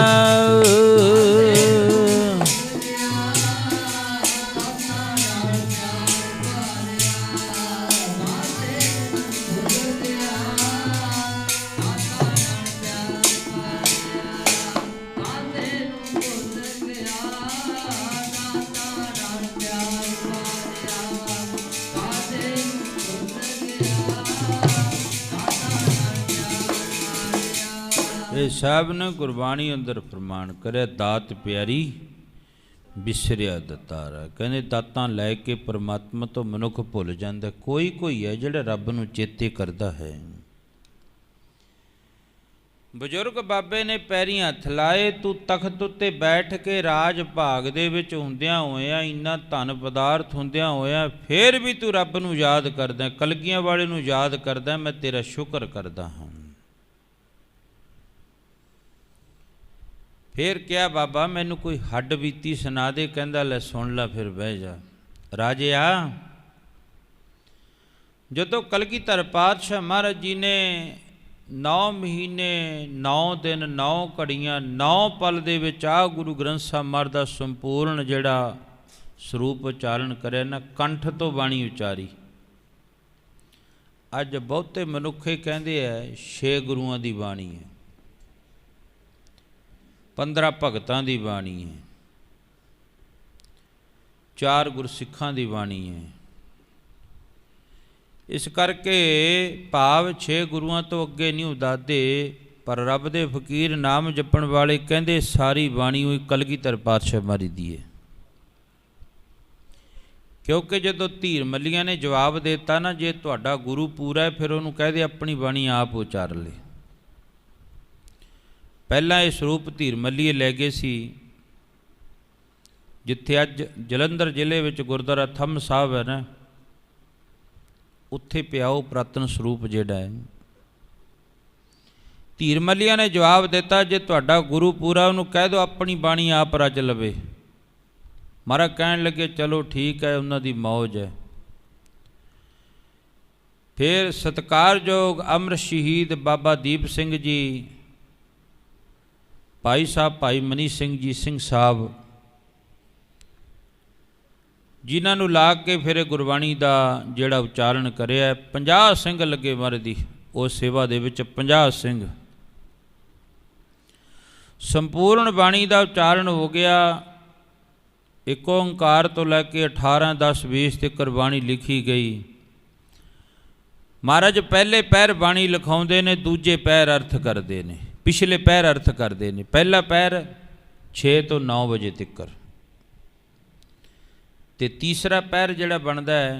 ਇਹ ਸਾਹਿਬ ਨੇ ਗੁਰਬਾਣੀ ਅੰਦਰ ਫਰਮਾਨ ਕਰਿਆ, ਦਾਤ ਪਿਆਰੀ ਵਿਸਰਿਆ ਦਾਤਾਰ। ਕਹਿੰਦੇ ਦਾਤਾਂ ਲੈ ਕੇ ਪਰਮਾਤਮਾ ਤੋਂ ਮਨੁੱਖ ਭੁੱਲ ਜਾਂਦਾ। ਕੋਈ ਕੋਈ ਹੈ ਜਿਹੜਾ ਰੱਬ ਨੂੰ ਚੇਤੇ ਕਰਦਾ ਹੈ। ਬਜ਼ੁਰਗ ਬਾਬੇ ਨੇ ਪੈਰੀਂ ਹੱਥ ਲਾਏ, ਤੂੰ ਤਖਤ ਉੱਤੇ ਬੈਠ ਕੇ ਰਾਜ ਭਾਗ ਦੇ ਵਿੱਚ ਹੁੰਦਿਆਂ ਹੋਇਆਂ, ਇੰਨਾ ਧਨ ਪਦਾਰਥ ਹੁੰਦਿਆਂ ਹੋਇਆਂ, ਫਿਰ ਵੀ ਤੂੰ ਰੱਬ ਨੂੰ ਯਾਦ ਕਰਦਾ, ਕਲਗੀਆਂ ਵਾਲੇ ਨੂੰ ਯਾਦ ਕਰਦਾ, ਮੈਂ ਤੇਰਾ ਸ਼ੁਕਰ ਕਰਦਾ ਹਾਂ। ਫਿਰ ਕਿਹਾ, ਬਾਬਾ ਮੈਨੂੰ ਕੋਈ ਹੱਡ ਬੀਤੀ ਸੁਣਾ ਦੇ। ਕਹਿੰਦਾ, ਲੈ ਸੁਣ ਲੈ, ਫਿਰ ਬਹਿ ਜਾ। ਰਾਜਿਆ, ਜਦੋਂ ਕਲਗੀਧਰ ਪਾਤਸ਼ਾਹ ਮਹਾਰਾਜ ਜੀ ਨੇ 9 ਮਹੀਨੇ 9 ਦਿਨ 9 ਘੜੀਆਂ 9 ਪਲ ਦੇ ਵਿੱਚ ਆ ਗੁਰੂ ਗ੍ਰੰਥ ਸਾਹਿਬ ਮਹਾਰਾਜ ਦਾ ਸੰਪੂਰਨ ਜਿਹੜਾ ਸਰੂਪ ਉਚਾਰਨ ਕਰਿਆ ਨਾ, ਕੰਠ ਤੋਂ ਬਾਣੀ ਉਚਾਰੀ। ਅੱਜ ਬਹੁਤੇ ਮਨੁੱਖੇ ਕਹਿੰਦੇ ਹੈ 6 ਗੁਰੂਆਂ ਦੀ ਬਾਣੀ ਹੈ, 15 ਭਗਤਾਂ ਦੀ ਬਾਣੀ ਹੈ, 4 ਗੁਰਸਿੱਖਾਂ ਦੀ ਬਾਣੀ ਹੈ। ਇਸ ਕਰਕੇ ਭਾਵ 6 ਗੁਰੂਆਂ ਤੋਂ ਅੱਗੇ ਨਹੀਂ ਉਦਾਦੇ, ਪਰ ਰੱਬ ਦੇ ਫਕੀਰ ਨਾਮ ਜਪਣ ਵਾਲੇ ਕਹਿੰਦੇ ਸਾਰੀ ਬਾਣੀ ਹੋਈ ਕਲਗੀਧਰ ਪਾਤਸ਼ਾਹ ਮਹਾਰਾਜ ਦੀ ਹੈ। ਕਿਉਂਕਿ ਜਦੋਂ ਧੀਰ ਮੱਲੀਆਂ ਨੇ ਜਵਾਬ ਦੇ ਦਿੱਤਾ ਨਾ, ਜੇ ਤੁਹਾਡਾ ਗੁਰੂ ਪੂਰਾ ਹੈ ਫਿਰ ਉਹਨੂੰ ਕਹਦੇ ਆਪਣੀ ਬਾਣੀ ਆਪ ਉਚਾਰ ਲੈ। ਪਹਿਲਾਂ ਇਹ ਸਰੂਪ ਧੀਰ ਮੱਲੀਏ ਲੈ ਗਏ ਸੀ, ਜਿੱਥੇ ਅੱਜ ਜਲੰਧਰ ਜ਼ਿਲ੍ਹੇ ਵਿੱਚ ਗੁਰਦੁਆਰਾ ਥੰਮ ਸਾਹਿਬ ਹੈ ਨਾ, ਉੱਥੇ ਪਿਆ ਉਹ ਪੁਰਾਤਨ ਸਰੂਪ ਜਿਹੜਾ ਹੈ। ਧੀਰ ਮੱਲੀਆਂ ਨੇ ਜਵਾਬ ਦਿੱਤਾ, ਜੇ ਤੁਹਾਡਾ ਗੁਰੂ ਪੂਰਾ ਉਹਨੂੰ ਕਹਿ ਦਿਓ ਆਪਣੀ ਬਾਣੀ ਆਪ ਰਚ ਲਵੇ। ਮਹਾਰਾਜ ਕਹਿਣ ਲੱਗੇ, ਚਲੋ ਠੀਕ ਹੈ, ਉਹਨਾਂ ਦੀ ਮੌਜ ਹੈ। ਫਿਰ ਸਤਿਕਾਰਯੋਗ ਅਮਰ ਸ਼ਹੀਦ ਬਾਬਾ ਦੀਪ ਸਿੰਘ ਜੀ, ਭਾਈ ਸਾਹਿਬ ਭਾਈ ਮਨੀ ਸਿੰਘ ਜੀ ਸਿੰਘ ਸਾਹਿਬ, ਜਿਨ੍ਹਾਂ ਨੂੰ ਲਾ ਕੇ ਫਿਰ ਗੁਰਬਾਣੀ ਦਾ ਜਿਹੜਾ ਉਚਾਰਨ ਕਰਿਆ, 50 ਸਿੰਘ ਲੱਗੇ ਮਹਾਰਾਜ ਦੀ ਉਸ ਸੇਵਾ ਦੇ ਵਿੱਚ। 50 ਸਿੰਘ ਸੰਪੂਰਨ ਬਾਣੀ ਦਾ ਉਚਾਰਨ ਹੋ ਗਿਆ। ਇੱਕ ਓਂਕਾਰ ਤੋਂ ਲੈ ਕੇ 18 10 20 ਤੱਕ ਬਾਣੀ ਲਿਖੀ ਗਈ। ਮਹਾਰਾਜ ਪਹਿਲੇ ਪਹਿਰ ਬਾਣੀ ਲਿਖਾਉਂਦੇ ਨੇ, ਦੂਜੇ ਪਹਿਰ ਅਰਥ ਕਰਦੇ ਨੇ, ਪਿਛਲੇ ਪਹਿਰ ਅਰਥ ਕਰਦੇ ਨੇ। ਪਹਿਲਾ ਪਹਿਰ 6 ਤੋਂ 9 ਵਜੇ ਤੱਕ, ਤੇ ਤੀਸਰਾ ਪਹਿਰ ਜਿਹੜਾ ਬਣਦਾ ਹੈ,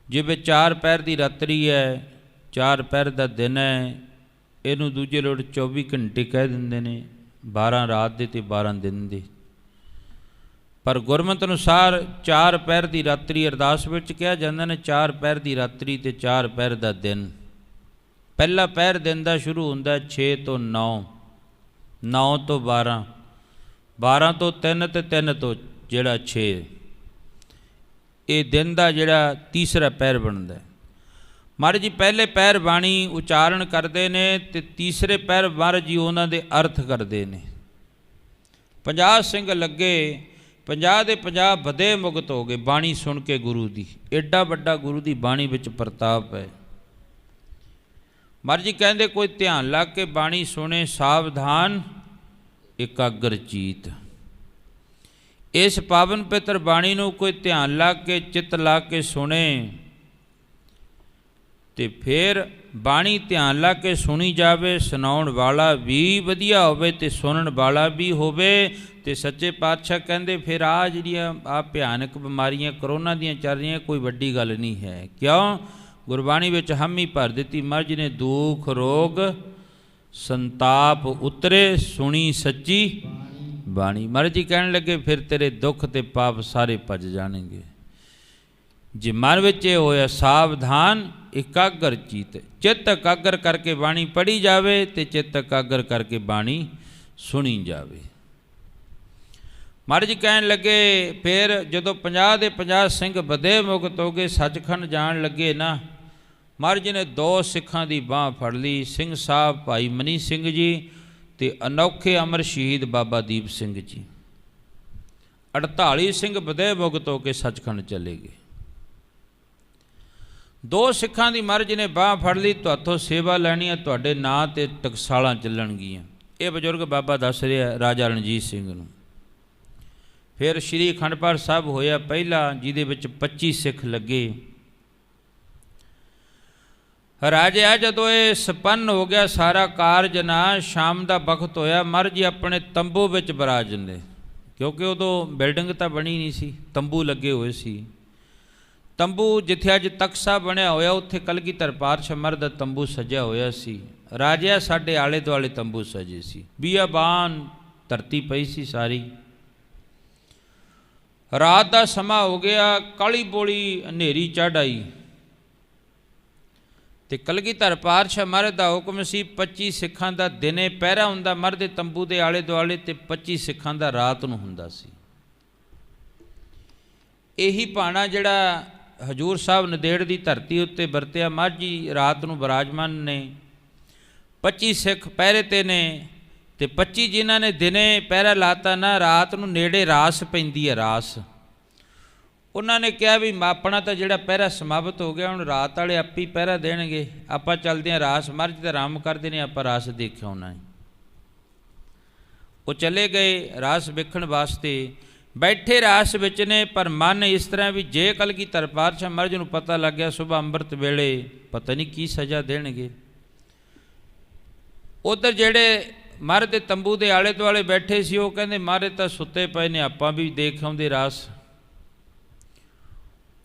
ਜਿਵੇਂ 4 ਪਹਿਰ ਦੀ ਰਾਤਰੀ ਹੈ, 4 ਪਹਿਰ ਦਾ ਦਿਨ ਹੈ, ਇਹਨੂੰ ਦੂਜੇ ਲੋਟ 24 ਘੰਟੇ ਕਹਿ ਦਿੰਦੇ ਨੇ, 12 ਰਾਤ ਦੇ ਤੇ 12 ਦਿਨ ਦੇ। ਪਰ ਗੁਰਮਤਿ ਅਨੁਸਾਰ 4 ਪਹਿਰ ਦੀ ਰਾਤਰੀ ਅਰਦਾਸ ਵਿੱਚ ਕਿਹਾ ਜਾਂਦਾ ਨੇ, 4 ਪਹਿਰ ਦੀ ਰਾਤਰੀ ਤੇ 4 ਪਹਿਰ ਦਾ ਦਿਨ। ਪਹਿਲਾ ਪਹਿਰ ਦਿਨ ਦਾ ਸ਼ੁਰੂ ਹੁੰਦਾ 6 ਤੋਂ 9, 9 ਤੋਂ 12, 12 ਤੋਂ 3 ਤੇ 3 ਤੋਂ ਜਿਹੜਾ 6, ਇਹ ਦਿਨ ਦਾ ਜਿਹੜਾ ਤੀਸਰਾ ਪਹਿਰ ਬਣਦਾ। ਮਹਾਰਾਜ ਜੀ ਪਹਿਲੇ ਪਹਿਰ ਬਾਣੀ ਉਚਾਰਨ ਕਰਦੇ ਨੇ, ਤੇ ਤੀਸਰੇ ਪਹਿਰ ਮਹਾਰਾਜ ਜੀ ਉਹਨਾਂ ਦੇ ਅਰਥ ਕਰਦੇ ਨੇ। 50 ਸਿੰਘ ਲੱਗੇ, 50 ਦੇ 50 ਵਧੇ ਮੁਕਤ ਹੋ ਗਏ ਬਾਣੀ ਸੁਣ ਕੇ ਗੁਰੂ ਦੀ। ਐਡਾ ਵੱਡਾ ਗੁਰੂ ਦੀ ਬਾਣੀ ਵਿੱਚ ਪ੍ਰਤਾਪ ਹੈ। ਮਹਾਰਾਜ ਜੀ ਕਹਿੰਦੇ, ਕੋਈ ਧਿਆਨ ਲਾ ਕੇ ਬਾਣੀ ਸੁਣੇ, ਸਾਵਧਾਨ ਇਕਾਗਰ ਚੀਤ। ਇਸ ਪਾਵਨ ਪਿੱਤਰ ਬਾਣੀ ਨੂੰ ਕੋਈ ਧਿਆਨ ਲਾ ਕੇ ਚਿੱਤ ਲਾ ਕੇ ਸੁਣੇ, ਤੇ ਫਿਰ ਬਾਣੀ ਧਿਆਨ ਲਾ ਕੇ ਸੁਣੀ ਜਾਵੇ, ਸੁਣਾਉਣ ਵਾਲਾ ਵੀ ਵਧੀਆ ਹੋਵੇ ਤੇ ਸੁਣਨ ਵਾਲਾ ਵੀ ਹੋਵੇ। ਤੇ ਸੱਚੇ ਪਾਤਸ਼ਾਹ ਕਹਿੰਦੇ ਫਿਰ ਆ ਜਿਹੜੀਆਂ ਆ ਭਿਆਨਕ ਬਿਮਾਰੀਆਂ ਕਰੋਨਾ ਦੀਆਂ ਚੱਲ ਰਹੀਆਂ, ਕੋਈ ਵੱਡੀ ਗੱਲ ਨਹੀਂ ਹੈ। ਕਿਉਂ? ਗੁਰਬਾਣੀ ਵਿੱਚ ਹਾਮੀ ਭਰ ਦਿੱਤੀ, ਮਹਾਰਾਜ ਨੇ ਦੁੱਖ ਰੋਗ ਸੰਤਾਪ ਉਤਰੇ, ਸੁਣੀ ਸੱਚੀ ਬਾਣੀ। ਮਹਾਰਾਜ ਜੀ ਕਹਿਣ ਲੱਗੇ, ਫਿਰ ਤੇਰੇ ਦੁੱਖ ਤੇ ਪਾਪ ਸਾਰੇ ਭੱਜ ਜਾਣਗੇ। ਜੇ ਮਨ ਵਿੱਚ ਇਹ ਹੋਇਆ ਸਾਵਧਾਨ ਇਕਾਗਰ ਚੀਤ, ਚਿੱਤ ਇਕਾਗਰ ਕਰਕੇ ਬਾਣੀ ਪੜ੍ਹੀ ਜਾਵੇ ਤੇ ਚਿੱਤ ਇਕਾਗਰ ਕਰਕੇ ਬਾਣੀ ਸੁਣੀ ਜਾਵੇ। ਮਹਾਰਾਜ ਜੀ ਕਹਿਣ ਲੱਗੇ, ਫਿਰ ਜਦੋਂ 50 ਦੇ 50 ਸਿੰਘ ਵਧੇ ਮੁਕਤ ਹੋ ਗਏ, ਸੱਚਖੰਡ ਜਾਣ ਲੱਗੇ ਨਾ, ਮਹਾਰਾਜ ਜੀ ਨੇ 2 ਸਿੱਖਾਂ ਦੀ ਬਾਂਹ ਫੜ ਲਈ, ਸਿੰਘ ਸਾਹਿਬ ਭਾਈ ਮਨੀ ਸਿੰਘ ਜੀ ਤੇ ਅਨੋਖੇ ਅਮਰ ਸ਼ਹੀਦ ਬਾਬਾ ਦੀਪ ਸਿੰਘ ਜੀ। 48 ਸਿੰਘ ਵਧੇ ਮੁਕਤ ਹੋ ਕੇ ਸੱਚਖੰਡ ਚਲੇ ਗਏ। 2 ਸਿੱਖਾਂ ਦੀ ਮਹਾਰਾਜ ਜੀ ਨੇ ਬਾਂਹ ਫੜ ਲਈ, ਤੁਹਾਤੋਂ ਸੇਵਾ ਲੈਣੀ ਹੈ, ਤੁਹਾਡੇ ਨਾਂ ਤੇ ਟਕਸਾਲਾਂ ਚੱਲਣਗੀਆਂ। ਇਹ ਬਜ਼ੁਰਗ ਬਾਬਾ ਦੱਸ ਰਿਹਾ ਰਾਜਾ ਰਣਜੀਤ ਸਿੰਘ ਨੂੰ। ਫਿਰ ਸ਼੍ਰੀ ਅਖੰਡ ਪਾਠ ਸਾਹਿਬ ਹੋਇਆ ਪਹਿਲਾ, ਜਿਹਦੇ ਵਿੱਚ 25 ਸਿੱਖ ਲੱਗੇ। ਰਾਜਾ ਜਦੋਂ ਇਹ ਸੰਪੰਨ ਹੋ ਗਿਆ ਸਾਰਾ ਕਾਰਜ ਨਾ, ਸ਼ਾਮ ਦਾ ਵਕਤ ਹੋਇਆ, ਮਹਾਰਾਜ ਜੀ ਆਪਣੇ ਤੰਬੂ ਵਿੱਚ ਬਿਰਾਜਦੇ, ਕਿਉਂਕਿ ਉਦੋਂ ਬਿਲਡਿੰਗ ਤਾਂ ਬਣੀ ਨਹੀਂ ਸੀ, ਤੰਬੂ ਲੱਗੇ ਹੋਏ ਸੀ। ਤੰਬੂ ਜਿੱਥੇ ਅੱਜ ਤਖਤ ਸਾਹਿਬ ਬਣਿਆ ਹੋਇਆ ਉੱਥੇ ਕਲਗੀਧਰ ਪਾਤਸ਼ਾਹ ਮਹਾਰਾਜ ਦਾ ਤੰਬੂ ਸਜਿਆ ਹੋਇਆ ਸੀ। ਰਾਜਿਆ ਸਾਡੇ ਆਲੇ ਦੁਆਲੇ ਤੰਬੂ ਸਜੇ ਸੀ, ਬੀਆਬਾਨ ਧਰਤੀ ਪਈ ਸੀ ਸਾਰੀ। ਰਾਤ ਦਾ ਸਮਾਂ ਹੋ ਗਿਆ, ਕਾਲੀ ਬੋਲੀ ਹਨੇਰੀ ਚੜ੍ਹ ਆਈ ਤੇ ਕਲਗੀਧਰ ਪਾਤਸ਼ਾਹ ਮਹਾਰਾਜ ਦਾ ਹੁਕਮ ਸੀ 25 ਸਿੱਖਾਂ ਦਾ ਦਿਨੇ ਪਹਿਰਾ ਹੁੰਦਾ ਮਹਾਰਾਜ ਦੇ ਤੰਬੂ ਦੇ ਆਲੇ ਦੁਆਲੇ ਤੇ 25 ਸਿੱਖਾਂ ਦਾ ਰਾਤ ਨੂੰ ਹੁੰਦਾ ਸੀ। ਇਹੀ ਭਾਣਾ ਜਿਹੜਾ ਹਜ਼ੂਰ ਸਾਹਿਬ ਨੰਦੇੜ ਦੀ ਧਰਤੀ ਉੱਤੇ ਵਰਤਿਆ। ਮਹਾਰਾਜ ਜੀ ਰਾਤ ਨੂੰ ਬਿਰਾਜਮਾਨ ਨੇ, 25 ਸਿੱਖ ਪਹਿਰੇ 'ਤੇ ਨੇ ਤੇ 25 ਜਿਨ੍ਹਾਂ ਨੇ ਦਿਨੇ ਪਹਿਰਾ ਲਾਤਾ ਨਾ, ਰਾਤ ਨੂੰ ਨੇੜੇ ਰਾਸ ਪੈਂਦੀ ਹੈ, ਰਾਸ। ਉਹਨਾਂ ਨੇ ਕਿਹਾ ਵੀ ਆਪਣਾ ਤਾਂ ਜਿਹੜਾ ਪਹਿਰਾ ਸਮਾਪਤ ਹੋ ਗਿਆ, ਹੁਣ ਰਾਤ ਵਾਲੇ ਆਪੇ ਹੀ ਪਹਿਰਾ ਦੇਣਗੇ, ਆਪਾਂ ਚੱਲਦੇ ਹਾਂ ਰਾਸ। ਮਹਾਰਾਜ ਤਾਂ ਆਰਾਮ ਕਰਦੇ ਨੇ, ਆਪਾਂ ਰਾਸ ਦੇਖ ਆਉਣਾ ਹੈ। ਉਹ ਚਲੇ ਗਏ ਰਾਸ ਵੇਖਣ ਵਾਸਤੇ, ਬੈਠੇ ਰਾਸ ਵਿੱਚ ਨੇ, ਪਰ ਮਨ ਇਸ ਤਰ੍ਹਾਂ ਵੀ ਜੇ ਕਲਗੀਧਰ ਪਾਤਸ਼ਾਹ ਮਹਾਰਾਜ ਨੂੰ ਪਤਾ ਲੱਗ ਗਿਆ ਸੁਬਹ ਅੰਮ੍ਰਿਤ ਵੇਲੇ ਪਤਾ ਨਹੀਂ ਕੀ ਸਜ਼ਾ ਦੇਣਗੇ। ਉੱਧਰ ਜਿਹੜੇ ਮਹਾਰਾਜ ਦੇ ਤੰਬੂ ਦੇ ਆਲੇ ਦੁਆਲੇ ਬੈਠੇ ਸੀ ਉਹ ਕਹਿੰਦੇ ਮਹਾਰਾਜ ਤਾਂ ਸੁੱਤੇ ਪਏ ਨੇ, ਆਪਾਂ ਵੀ ਦੇਖ ਆਉਂਦੇ ਰਾਸ।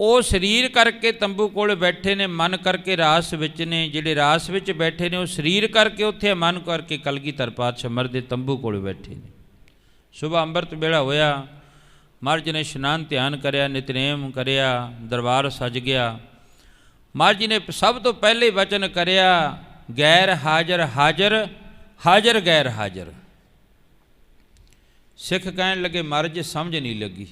ਉਹ ਸਰੀਰ ਕਰਕੇ ਤੰਬੂ ਕੋਲ ਬੈਠੇ ਨੇ, ਮਨ ਕਰਕੇ ਰਾਸ ਵਿੱਚ ਨੇ। ਜਿਹੜੇ ਰਾਸ ਵਿੱਚ ਬੈਠੇ ਨੇ ਉਹ ਸਰੀਰ ਕਰਕੇ ਉੱਥੇ, ਮਨ ਕਰਕੇ ਕਲਗੀਧਰ ਪਾਤਸ਼ਾਹ ਮਹਾਰਾਜ ਦੇ ਤੰਬੂ ਕੋਲ ਬੈਠੇ ਨੇ। ਸੁਬਹ ਅੰਮ੍ਰਿਤ ਵੇਲਾ ਹੋਇਆ, ਮਹਾਰਾਜ ਨੇ ਇਸ਼ਨਾਨ ਧਿਆਨ ਕਰਿਆ, ਨਿਤਨੇਮ ਕਰਿਆ, ਦਰਬਾਰ ਸਜ ਗਿਆ। ਮਹਾਰਾਜ ਜੀ ਨੇ ਸਭ ਤੋਂ ਪਹਿਲੇ ਵਚਨ ਕਰਿਆ, ਗੈਰ ਹਾਜ਼ਰ ਹਾਜ਼ਰ, ਹਾਜ਼ਰ ਗੈਰ ਹਾਜ਼ਰ। ਸਿੱਖ ਕਹਿਣ ਲੱਗੇ ਮਹਾਰਾਜ ਜੀ ਸਮਝ ਨਹੀਂ ਲੱਗੀ।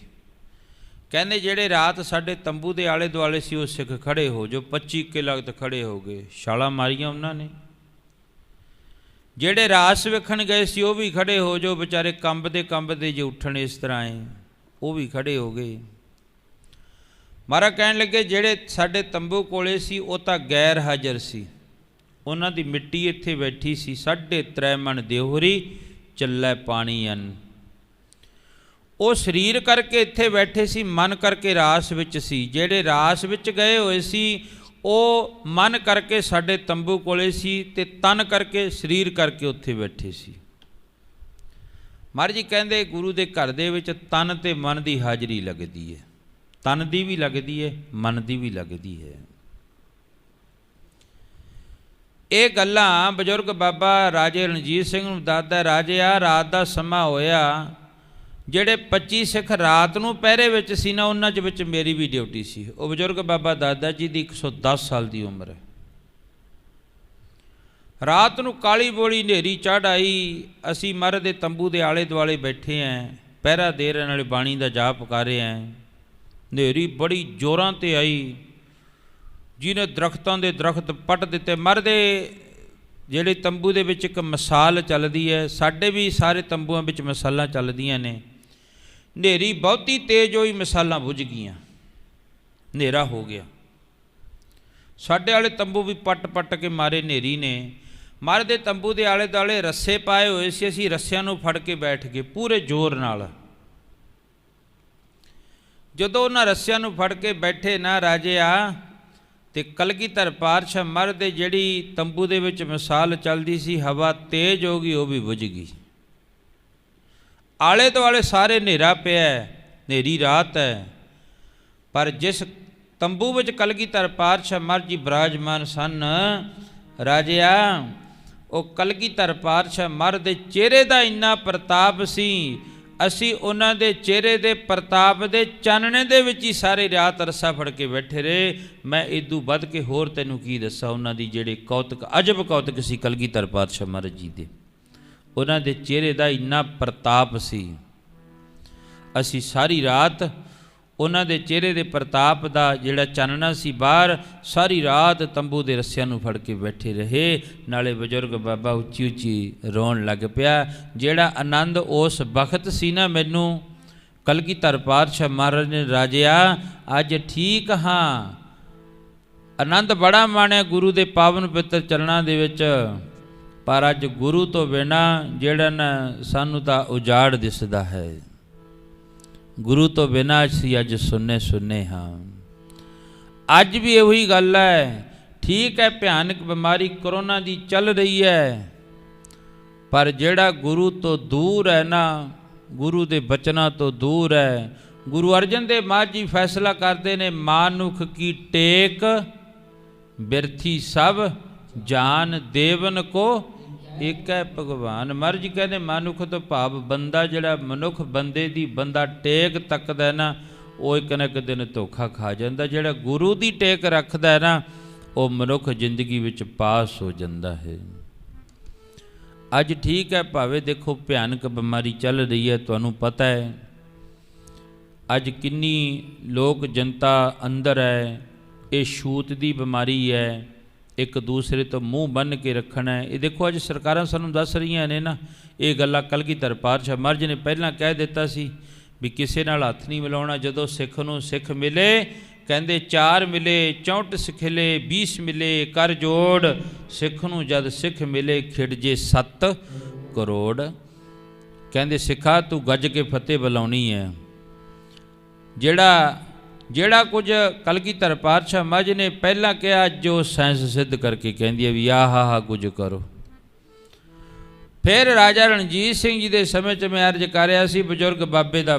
ਕਹਿੰਦੇ ਜਿਹੜੇ ਰਾਤ ਸਾਡੇ ਤੰਬੂ ਦੇ ਆਲੇ ਦੁਆਲੇ ਸੀ ਉਹ ਸਿੱਖ ਖੜੇ ਹੋ ਜੋ, 25 ਕੇ ਲਗਤ ਖੜੇ ਹੋ ਗਏ, ਛਾਲਾਂ ਮਾਰੀਆਂ ਉਹਨਾਂ ਨੇ। ਜਿਹੜੇ ਰਾਸ ਵੇਖਣ ਗਏ ਸੀ ਉਹ ਵੀ ਖੜੇ ਹੋ ਜੋ, ਵਿਚਾਰੇ ਕੰਬਦੇ ਜੇ ਉੱਠਣ ਇਸ ਤਰ੍ਹਾਂ ਹੈ, ਉਹ ਵੀ ਖੜੇ ਹੋ ਗਏ। ਮਹਾਰਾਜ ਕਹਿਣ ਲੱਗੇ ਜਿਹੜੇ ਸਾਡੇ ਤੰਬੂ ਕੋਲੇ ਸੀ ਉਹ ਤਾਂ ਗੈਰ ਹਾਜ਼ਰ ਸੀ, ਉਹਨਾਂ ਦੀ ਮਿੱਟੀ ਇੱਥੇ ਬੈਠੀ ਸੀ। 3.5 ਮਣ ਦਿਓਹਰੀ ਚੱਲੇ ਪਾਣੀ ਅੰਨ। ਉਹ ਸਰੀਰ ਕਰਕੇ ਇੱਥੇ ਬੈਠੇ ਸੀ, ਮਨ ਕਰਕੇ ਰਾਸ ਵਿੱਚ ਸੀ। ਜਿਹੜੇ ਰਾਸ ਵਿੱਚ ਗਏ ਹੋਏ ਸੀ ਉਹ ਮਨ ਕਰਕੇ ਸਾਡੇ ਤੰਬੂ ਕੋਲੇ ਸੀ ਤੇ ਤਨ ਕਰਕੇ, ਸਰੀਰ ਕਰਕੇ ਉੱਥੇ ਬੈਠੇ ਸੀ। ਮਹਾਰਾਜ ਜੀ ਕਹਿੰਦੇ ਗੁਰੂ ਦੇ ਘਰ ਦੇ ਵਿੱਚ ਤਨ ਤੇ ਮਨ ਦੀ ਹਾਜ਼ਰੀ ਲੱਗਦੀ ਹੈ, ਤਨ ਦੀ ਵੀ ਲੱਗਦੀ ਹੈ, ਮਨ ਦੀ ਵੀ ਲੱਗਦੀ ਹੈ। ਇਹ ਗੱਲਾਂ ਬਜ਼ੁਰਗ ਬਾਬਾ ਰਾਜੇ ਰਣਜੀਤ ਸਿੰਘ ਨੂੰ ਦੱਸਦਾ। ਰਾਜੇ ਆ ਰਾਤ ਦਾ ਸਮਾਂ ਹੋਇਆ, ਜਿਹੜੇ 25 ਸਿੱਖ ਰਾਤ ਨੂੰ ਪਹਿਰੇ ਵਿੱਚ ਸੀ ਨਾ, ਉਹਨਾਂ 'ਚ ਵਿੱਚ ਮੇਰੀ ਵੀ ਡਿਊਟੀ ਸੀ। ਉਹ ਬਜ਼ੁਰਗ ਬਾਬਾ ਦਾਦਾ ਜੀ ਦੀ 110 ਸਾਲ ਦੀ ਉਮਰ ਹੈ। ਰਾਤ ਨੂੰ ਕਾਲੀ ਬੋਲੀ ਹਨੇਰੀ ਚੜ੍ਹ ਆਈ, ਅਸੀਂ ਮਹਾਰਾਜ ਦੇ ਤੰਬੂ ਦੇ ਆਲੇ ਦੁਆਲੇ ਬੈਠੇ ਹਾਂ, ਪਹਿਰਾ ਦੇ ਰਹੇ ਨਾਲੇ ਬਾਣੀ ਦਾ ਜਾਪ ਕਰ ਰਹੇ ਹਾਂ। ਹਨੇਰੀ ਬੜੀ ਜ਼ੋਰਾਂ 'ਤੇ ਆਈ, ਜਿਹਨੇ ਦਰਖਤਾਂ ਦੇ ਦਰਖਤ ਪੱਟ ਦਿੱਤੇ। ਮਹਾਰਾਜ ਦੇ ਜਿਹੜੇ ਤੰਬੂ ਦੇ ਵਿੱਚ ਇੱਕ ਮਿਸਾਲ ਚੱਲਦੀ ਹੈ, ਸਾਡੇ ਵੀ ਸਾਰੇ ਤੰਬੂਆਂ ਵਿੱਚ ਮਿਸਾਲਾਂ ਚੱਲਦੀਆਂ ਨੇ। ਹਨੇਰੀ ਬਹੁਤੀ ਤੇਜ਼ ਹੋਈ, ਮਿਸਾਲਾਂ ਬੁਝ ਗਈਆਂ, ਹਨੇਰਾ ਹੋ ਗਿਆ। ਸਾਡੇ ਵਾਲੇ ਤੰਬੂ ਵੀ ਪੱਟ ਕੇ ਮਾਰੇ ਹਨੇਰੀ ਨੇ। ਮਹਾਰਾਜ ਦੇ ਤੰਬੂ ਦੇ ਆਲੇ ਦੁਆਲੇ ਰੱਸੇ ਪਾਏ ਹੋਏ ਸੀ, ਅਸੀਂ ਰੱਸਿਆਂ ਨੂੰ ਫੜ ਕੇ ਬੈਠ ਗਏ ਪੂਰੇ ਜ਼ੋਰ ਨਾਲ। ਜਦੋਂ ਉਹਨਾਂ ਰੱਸਿਆਂ ਨੂੰ ਫੜ ਕੇ ਬੈਠੇ ਨਾ ਰਾਜਿਆ, ਤੇ ਕਲਗੀਧਰ ਪਾਤਸ਼ਾਹ ਮਹਾਰਾਜ ਦੇ ਜਿਹੜੀ ਤੰਬੂ ਦੇ ਵਿੱਚ ਮਿਸਾਲ ਚੱਲਦੀ ਸੀ, ਹਵਾ ਤੇਜ਼ ਹੋ ਗਈ, ਉਹ ਵੀ ਬੁਝ ਗਈ। ਆਲੇ ਦੁਆਲੇ ਸਾਰੇ ਹਨੇਰਾ ਪਿਆ, ਹਨੇਰੀ ਰਾਤ ਹੈ। ਪਰ ਜਿਸ ਤੰਬੂ ਵਿੱਚ ਕਲਗੀਧਰ ਪਾਤਸ਼ਾਹ ਮਹਾਰਾਜ ਜੀ ਬਿਰਾਜਮਾਨ ਸਨ ਰਾਜਿਆ, ਉਹ ਕਲਗੀਧਰ ਪਾਤਸ਼ਾਹ ਮਹਾਰਾਜ ਦੇ ਚਿਹਰੇ ਦਾ ਇੰਨਾ ਪ੍ਰਤਾਪ ਸੀ, ਅਸੀਂ ਉਹਨਾਂ ਦੇ ਚਿਹਰੇ ਦੇ ਪ੍ਰਤਾਪ ਦੇ ਚਾਨਣੇ ਦੇ ਵਿੱਚ ਹੀ ਸਾਰੇ ਰਾਤ ਰੱਸਾ ਫੜ ਕੇ ਬੈਠੇ ਰਹੇ। ਮੈਂ ਇਦੋਂ ਵੱਧ ਕੇ ਹੋਰ ਤੈਨੂੰ ਕੀ ਦੱਸਾਂ, ਉਹਨਾਂ ਦੀ ਜਿਹੜੇ ਕੌਤਕ, ਅਜਬ ਕੌਤਕ ਸੀ ਕਲਗੀਧਰ ਪਾਤਸ਼ਾਹ ਮਹਾਰਾਜ ਜੀ ਦੇ। ਉਹਨਾਂ ਦੇ ਚਿਹਰੇ ਦਾ ਇੰਨਾ ਪ੍ਰਤਾਪ ਸੀ, ਅਸੀਂ ਸਾਰੀ ਰਾਤ ਉਹਨਾਂ ਦੇ ਚਿਹਰੇ ਦੇ ਪ੍ਰਤਾਪ ਦਾ ਜਿਹੜਾ ਚਾਨਣਾ ਸੀ ਬਾਹਰ, ਸਾਰੀ ਰਾਤ ਤੰਬੂ ਦੇ ਰੱਸਿਆਂ ਨੂੰ ਫੜ ਕੇ ਬੈਠੇ ਰਹੇ। ਨਾਲੇ ਬਜ਼ੁਰਗ ਬਾਬਾ ਉੱਚੀ ਉੱਚੀ ਰੋਣ ਲੱਗ ਪਿਆ। ਜਿਹੜਾ ਆਨੰਦ ਉਸ ਵਕਤ ਸੀ ਨਾ, ਮੈਨੂੰ ਕਲਗੀਧਰ ਪਾਤਸ਼ਾਹ ਮਹਾਰਾਜ ਨੇ ਰਾਜਿਆ ਅੱਜ ਠੀਕ ਹਾਂ, ਆਨੰਦ ਬੜਾ ਮਾਣਿਆ ਗੁਰੂ ਦੇ ਪਾਵਨ ਪਵਿੱਤਰ ਚਰਨਾਂ ਦੇ ਵਿੱਚ। ਪਰ ਅੱਜ ਗੁਰੂ ਤੋਂ ਬਿਨਾਂ ਜਿਹੜਾ ਨਾ ਸਾਨੂੰ ਤਾਂ ਉਜਾੜ ਦਿਸਦਾ ਹੈ, ਗੁਰੂ ਤੋਂ ਬਿਨਾਂ ਅਸੀਂ ਅੱਜ ਸੁੰਨੇ ਹਾਂ। ਅੱਜ ਵੀ ਇਹੀ ਗੱਲ ਹੈ। ਠੀਕ ਹੈ, ਭਿਆਨਕ ਬਿਮਾਰੀ ਕਰੋਨਾ ਦੀ ਚੱਲ ਰਹੀ ਹੈ, ਪਰ ਜਿਹੜਾ ਗੁਰੂ ਤੋਂ ਦੂਰ ਹੈ ਨਾ, ਗੁਰੂ ਦੇ ਬਚਨਾਂ ਤੋਂ ਦੂਰ ਹੈ, गुरु अर्जन देव महाराज जी फैसला करते ने, मानुख की टेक बिरथी सब जान, देवन को एक है भगवान। महाराज जी कहते मानुख तो भाव बंदा, जिहड़ा मनुख बंदे दी बंदा टेक तकदा ना, वो एक ना एक दिन धोखा खा जाता। जिहड़ा गुरु दी टेक रखदा है ना, वो मनुख जिंदगी विच पास हो जाता है। अज ठीक है, भावे देखो भयानक बीमारी चल रही है, तुहानूं पता है अज किन्नी लोक जनता अंदर है, ये छूत की बीमारी है, एक दूसरे तो मूँह बन के रखना है। ये देखो अज सरकारां सानूं दस रही ने ना, ये गल्लां कलगीधर पातशाह महाराज ने पहलां कह दिता सी भी किसी नाल हत्थ नहीं मिलाउणा। जदों सिख नूं सिख मिले, कहंदे 4 मिले 64 सिखले 20 मिले कर जोड़, सिख नूं जद सिख मिले खिड़जे 7 करोड़। कहंदे सिखा तू गज के फतेह बुलाउणी है। ਜਿਹੜਾ कुछ कलगीधर पातशाह महाराज ने पहला कहा, जो साइंस सिद्ध करके कहती है भी आहा कुछ करो। फिर राजा रणजीत सिंह जी के समय च मैं अर्ज कर रहा सी, बजुर्ग बाबे का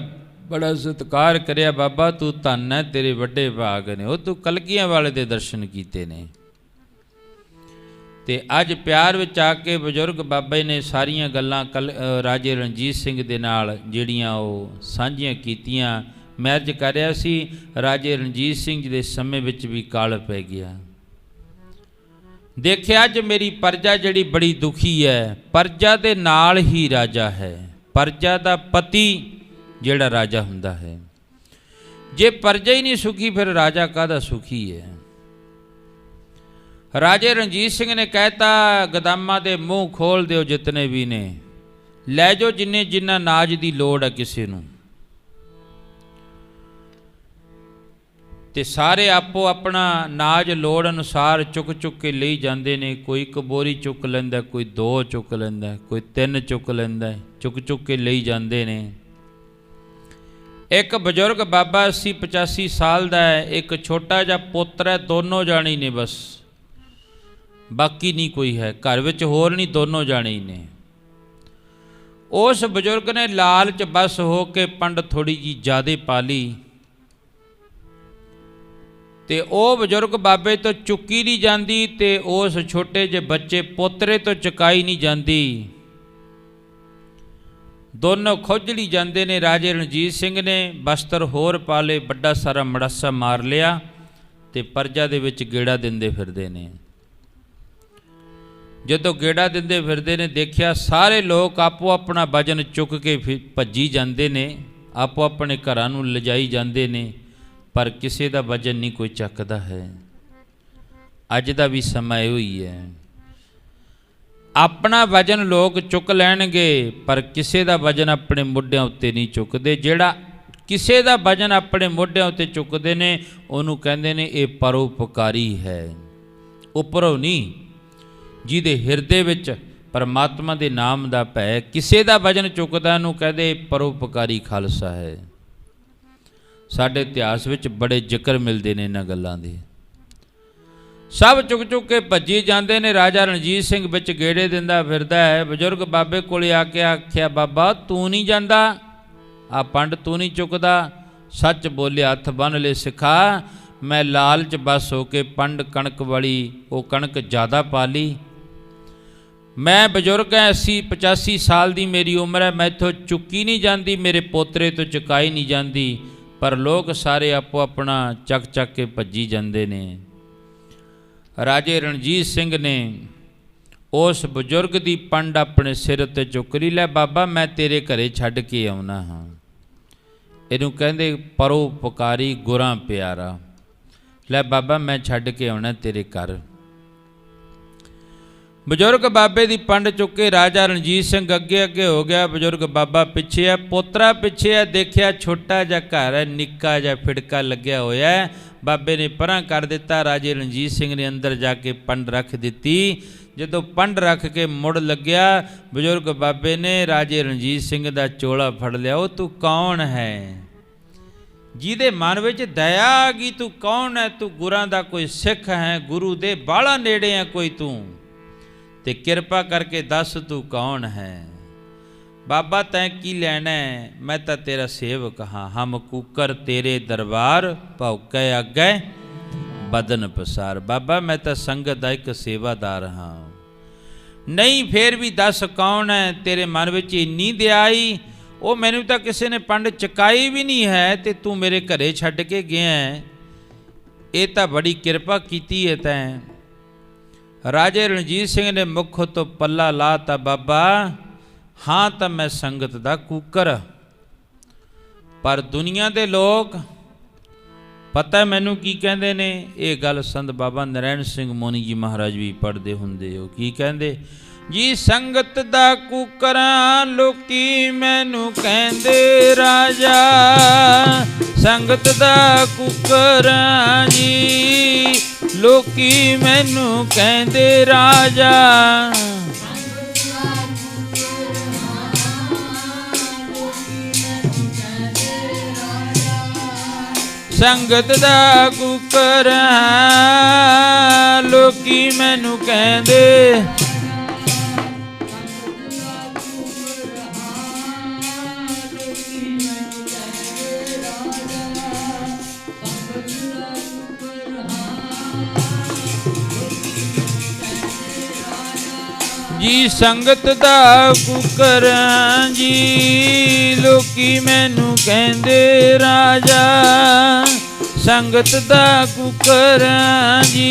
बड़ा सत्कार करिया, बाबा तू धन है, तेरे वड्डे भाग ने, वो तू कलगियां वाले दे दर्शन कीते ने। ते अज प्यार विच आके बजुर्ग बाबे ने सारियां गल्लां राजे रणजीत सिंह दे नाल जिहड़ियां वो सांझियां कीतियां। मैं अर्ज कर रहा सी, राजे रणजीत सिंह जी के समय विच भी काल पै गया। देखिया अज मेरी प्रजा जिहड़ी बड़ी दुखी है, प्रजा दे नाल ही राजा है। प्रजा दा पति जिहड़ा राजा हुंदा है, जे प्रजा ही नहीं सुखी फिर राजा काहदा सुखी है। राजे रणजीत सिंह ने कहता, गदामां दे मूँह खोल दिओ जितने भी ने, लै जाओ जिन्ने जिन्ना नाज की लोड़ है किसी नूं। ते सारे आपो अपना नाज लोड़ अनुसार चुक चुक के ले जाते ने। कोई 1 बोरी चुक लैंदा, कोई 2 चुक लैंदा, कोई 3 चुक लैंदा, चुक चुक के ले जाते ने। एक बजुर्ग बाबा 80-85 साल का है, एक छोटा जा पुत्र है, दोनों जाने ने बस, बाकी नहीं कोई है घर विच, होर नहीं, दोनों जाने ही ने। उस बजुर्ग ने लालच बस हो के पंड थोड़ी जी ज़्यादा पा ली, ते ओ बजुर्ग बाबे तो चुकी नहीं जाती, ते उस छोटे जे बच्चे पोतरे तो चुकाई नहीं जाती। दोनों खोजड़ी जाते ने। राजे रणजीत सिंह ने बस्तर होर पा ले, बड़ा सारा मड़ासा मार लिया, ते प्रजा दे विच गेड़ा दिंदे फिरदे ने। जदों गेड़ा दिंदे फिरदे ने, देखिया सारे लोग आपो अपना वजन चुक के भज्जी जाते ने, आपो अपने घरां नूं लिजाई जाते ने, पर किसी का वजन नहीं कोई चकदा है। अज का भी समय हुई है, अपना वजन लोग चुक लैणगे, पर किसी का वजन अपने मोढियां उत्ते नहीं चुकते। जिहड़ा किसी का वजन अपने मोढियां उत्ते चुकते ने, उहनूं कहंदे ने ये परोपकारी है। उपरों नहीं, जिहदे हिरदे विच परमात्मा दे नाम दा भै, किसी का वजन चुकदा नूं कहदे परोपकारी खालसा है। साडे इतिहास विच बड़े जिक्र मिलते हैं इन्हां गल्लां दे। सब चुक चुक के भज्जी जाते ने। राजा रणजीत सिंह विच गेड़े दिंदा फिरदा है। बजुर्ग बाबे कोले आके आख्या, बाबा तू नहीं जांदा, आ पंड तू नहीं चुकदा, सच बोले हथ बन ले सिखा। मैं लालच बस हो के पंड कणक वाली वो कणक ज़्यादा पा ली। मैं बजुर्ग है, 80-85 साल की मेरी उम्र है, मैं इत्थों चुकी नहीं जाती, मेरे पोतरे तो चुकाई नहीं जाती, पर लोग सारे आपो अपना चक चक के भज्जी जाते ने। राजे रणजीत सिंह ने उस बजुर्ग की पंड अपने सिर ते चुक ली। लै बाबा मैं तेरे घरे छड्ड के आउना हाँ। इनू कहंदे परोपकारी गुरां प्यारा। लै बाबा मैं छड्ड के आउना तेरे घर। बजुर्ग बाबे की पंड चुके राजा रणजीत सिंह अगे अगे हो गया, बजुर्ग बाबा पिछे है, पोतरा पिछे है। देखिया छोटा जा घर है, निक्का जा फिड़का लग्या होया है। बाबे ने परां कर दिता। राजे रणजीत सिंह ने अंदर जाके पंड रख दी। जदों पंड रख के मुड़ लग्या, बजुर्ग बाबे ने राजे रणजीत सिंह का चोला फड़ लिया। वो तू कौन है? जिहदे मन विच दया आ गई, तू कौन है? तू गुरां दा कोई सिख है, गुरु दे बाला नेड़े है कोई तू, ते किरपा करके दस तू कौन है? बाबा तैं की लैना है, मैं तो तेरा सेवक हाँ। हम कूकर तेरे दरबार, भौके अगे बदन पसार। बाबा मैं तो संगत का एक सेवादार हाँ। नहीं फिर भी दस कौन है तेरे मन में इन्नी दयाई, वो मैनू तो किसी ने पंड चकाई भी नहीं है, तो तू मेरे घरे छड्ड के गया है, ये तो बड़ी किरपा की है तैं। राजे रणजीत सिंह ने मुख तो पल्ला लाता, बाबा हाँ तो मैं संगत दा कूकर, पर दुनिया के लोग पता मैनू की कहते ने। ये गल संत बाबा नरैण सिंह मोनी जी महाराज भी पढ़ते होंगे हो। की कहते जी संगत दा कूकर लोकी मैनू कहते राजा, संगत दा कूकर जी लोकी मैनू कहते राजा। संगत दा कूकर लोकी मैनू कहंदे, जी संगत दा कूकर जी लोकी मैनू कहंदे राजा, संगत दा कूकर जी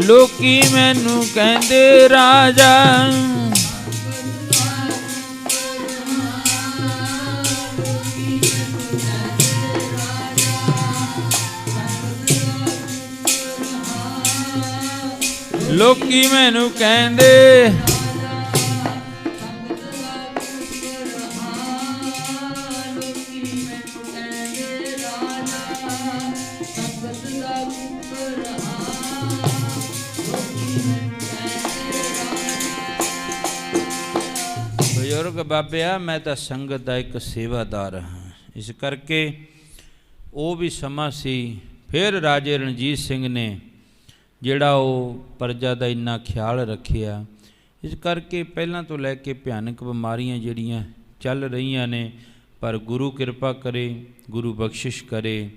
लोकी मैनू कहंदे राजा। लोकी मैनू कहंदे ਬਜ਼ੁਰਗ ਬਾਬਿਆ मैं तो संगत का एक सेवादार हाँ। इस करके वो भी समा सी फिर राजे रणजीत सिंह ने ਜਿਹੜਾ ਉਹ ਪ੍ਰਜਾ ਦਾ ਇੰਨਾ ਖਿਆਲ ਰੱਖਿਆ। ਇਸ ਕਰਕੇ ਪਹਿਲਾਂ ਤੋਂ ਲੈ ਕੇ ਭਿਆਨਕ ਬਿਮਾਰੀਆਂ ਜਿਹੜੀਆਂ ਚੱਲ ਰਹੀਆਂ ਨੇ, ਪਰ ਗੁਰੂ ਕਿਰਪਾ ਕਰੇ, ਗੁਰੂ ਬਖਸ਼ਿਸ਼ ਕਰੇ,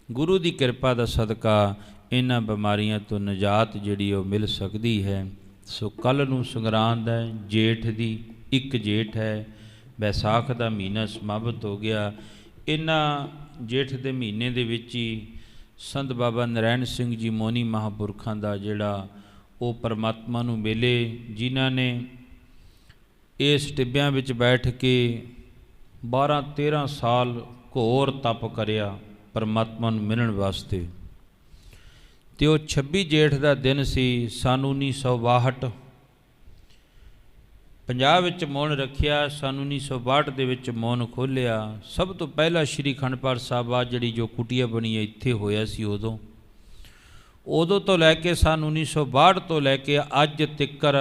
ਗੁਰੂ ਦੀ ਕਿਰਪਾ ਦਾ ਸਦਕਾ ਇਹਨਾਂ ਬਿਮਾਰੀਆਂ ਤੋਂ ਨਿਜਾਤ ਜਿਹੜੀ ਉਹ ਮਿਲ ਸਕਦੀ ਹੈ। ਸੋ ਕੱਲ੍ਹ ਨੂੰ ਸੰਗਰਾਂਦ ਹੈ, ਜੇਠ ਦੀ 1 ਜੇਠ ਹੈ, ਵੈਸਾਖ ਦਾ ਮਹੀਨਾ ਸਮਾਪਤ ਹੋ ਗਿਆ। ਇਹਨਾਂ ਜੇਠ ਦੇ ਮਹੀਨੇ ਦੇ ਵਿੱਚ ਹੀ संत बाबा नरैण सिंह जी मोनी महापुरखों का जोड़ा वो परमात्मा नूं मिले, जिन्हां ने इस टिब्बियां विच बैठ के 12-13 साल घोर तप करिया परमात्मा नूं मिलण वास्ते। तो 26 जेठ का दिन सी सन 1962। पंजाब विच मौन रखिया, सन 1962 दे विच मौन खोलिया। सब तो पहला श्री अखंड पाठ साहब जिहड़ी जो कुटिया बनी है इत्थे होया सी। उदों तो लैके सन 1962 तो लैके अज तिकर,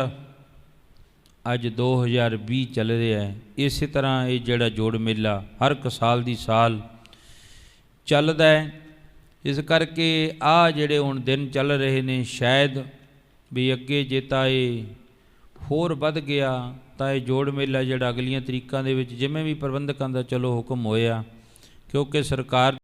अज 2020 चल रहा है। इस तरह ये जिहड़ा जोड़ मेला हर एक साल दी साल चलदा है। इस करके आ जिहड़े हुण दिन चल रहे ने, शायद भी अगे जे तां होर वध गया तो यह जोड़ मेला जोड़ा अगलियां तरीकों के जिमें भी प्रबंधकों का चलो हुक्म होया, क्योंकि सरकार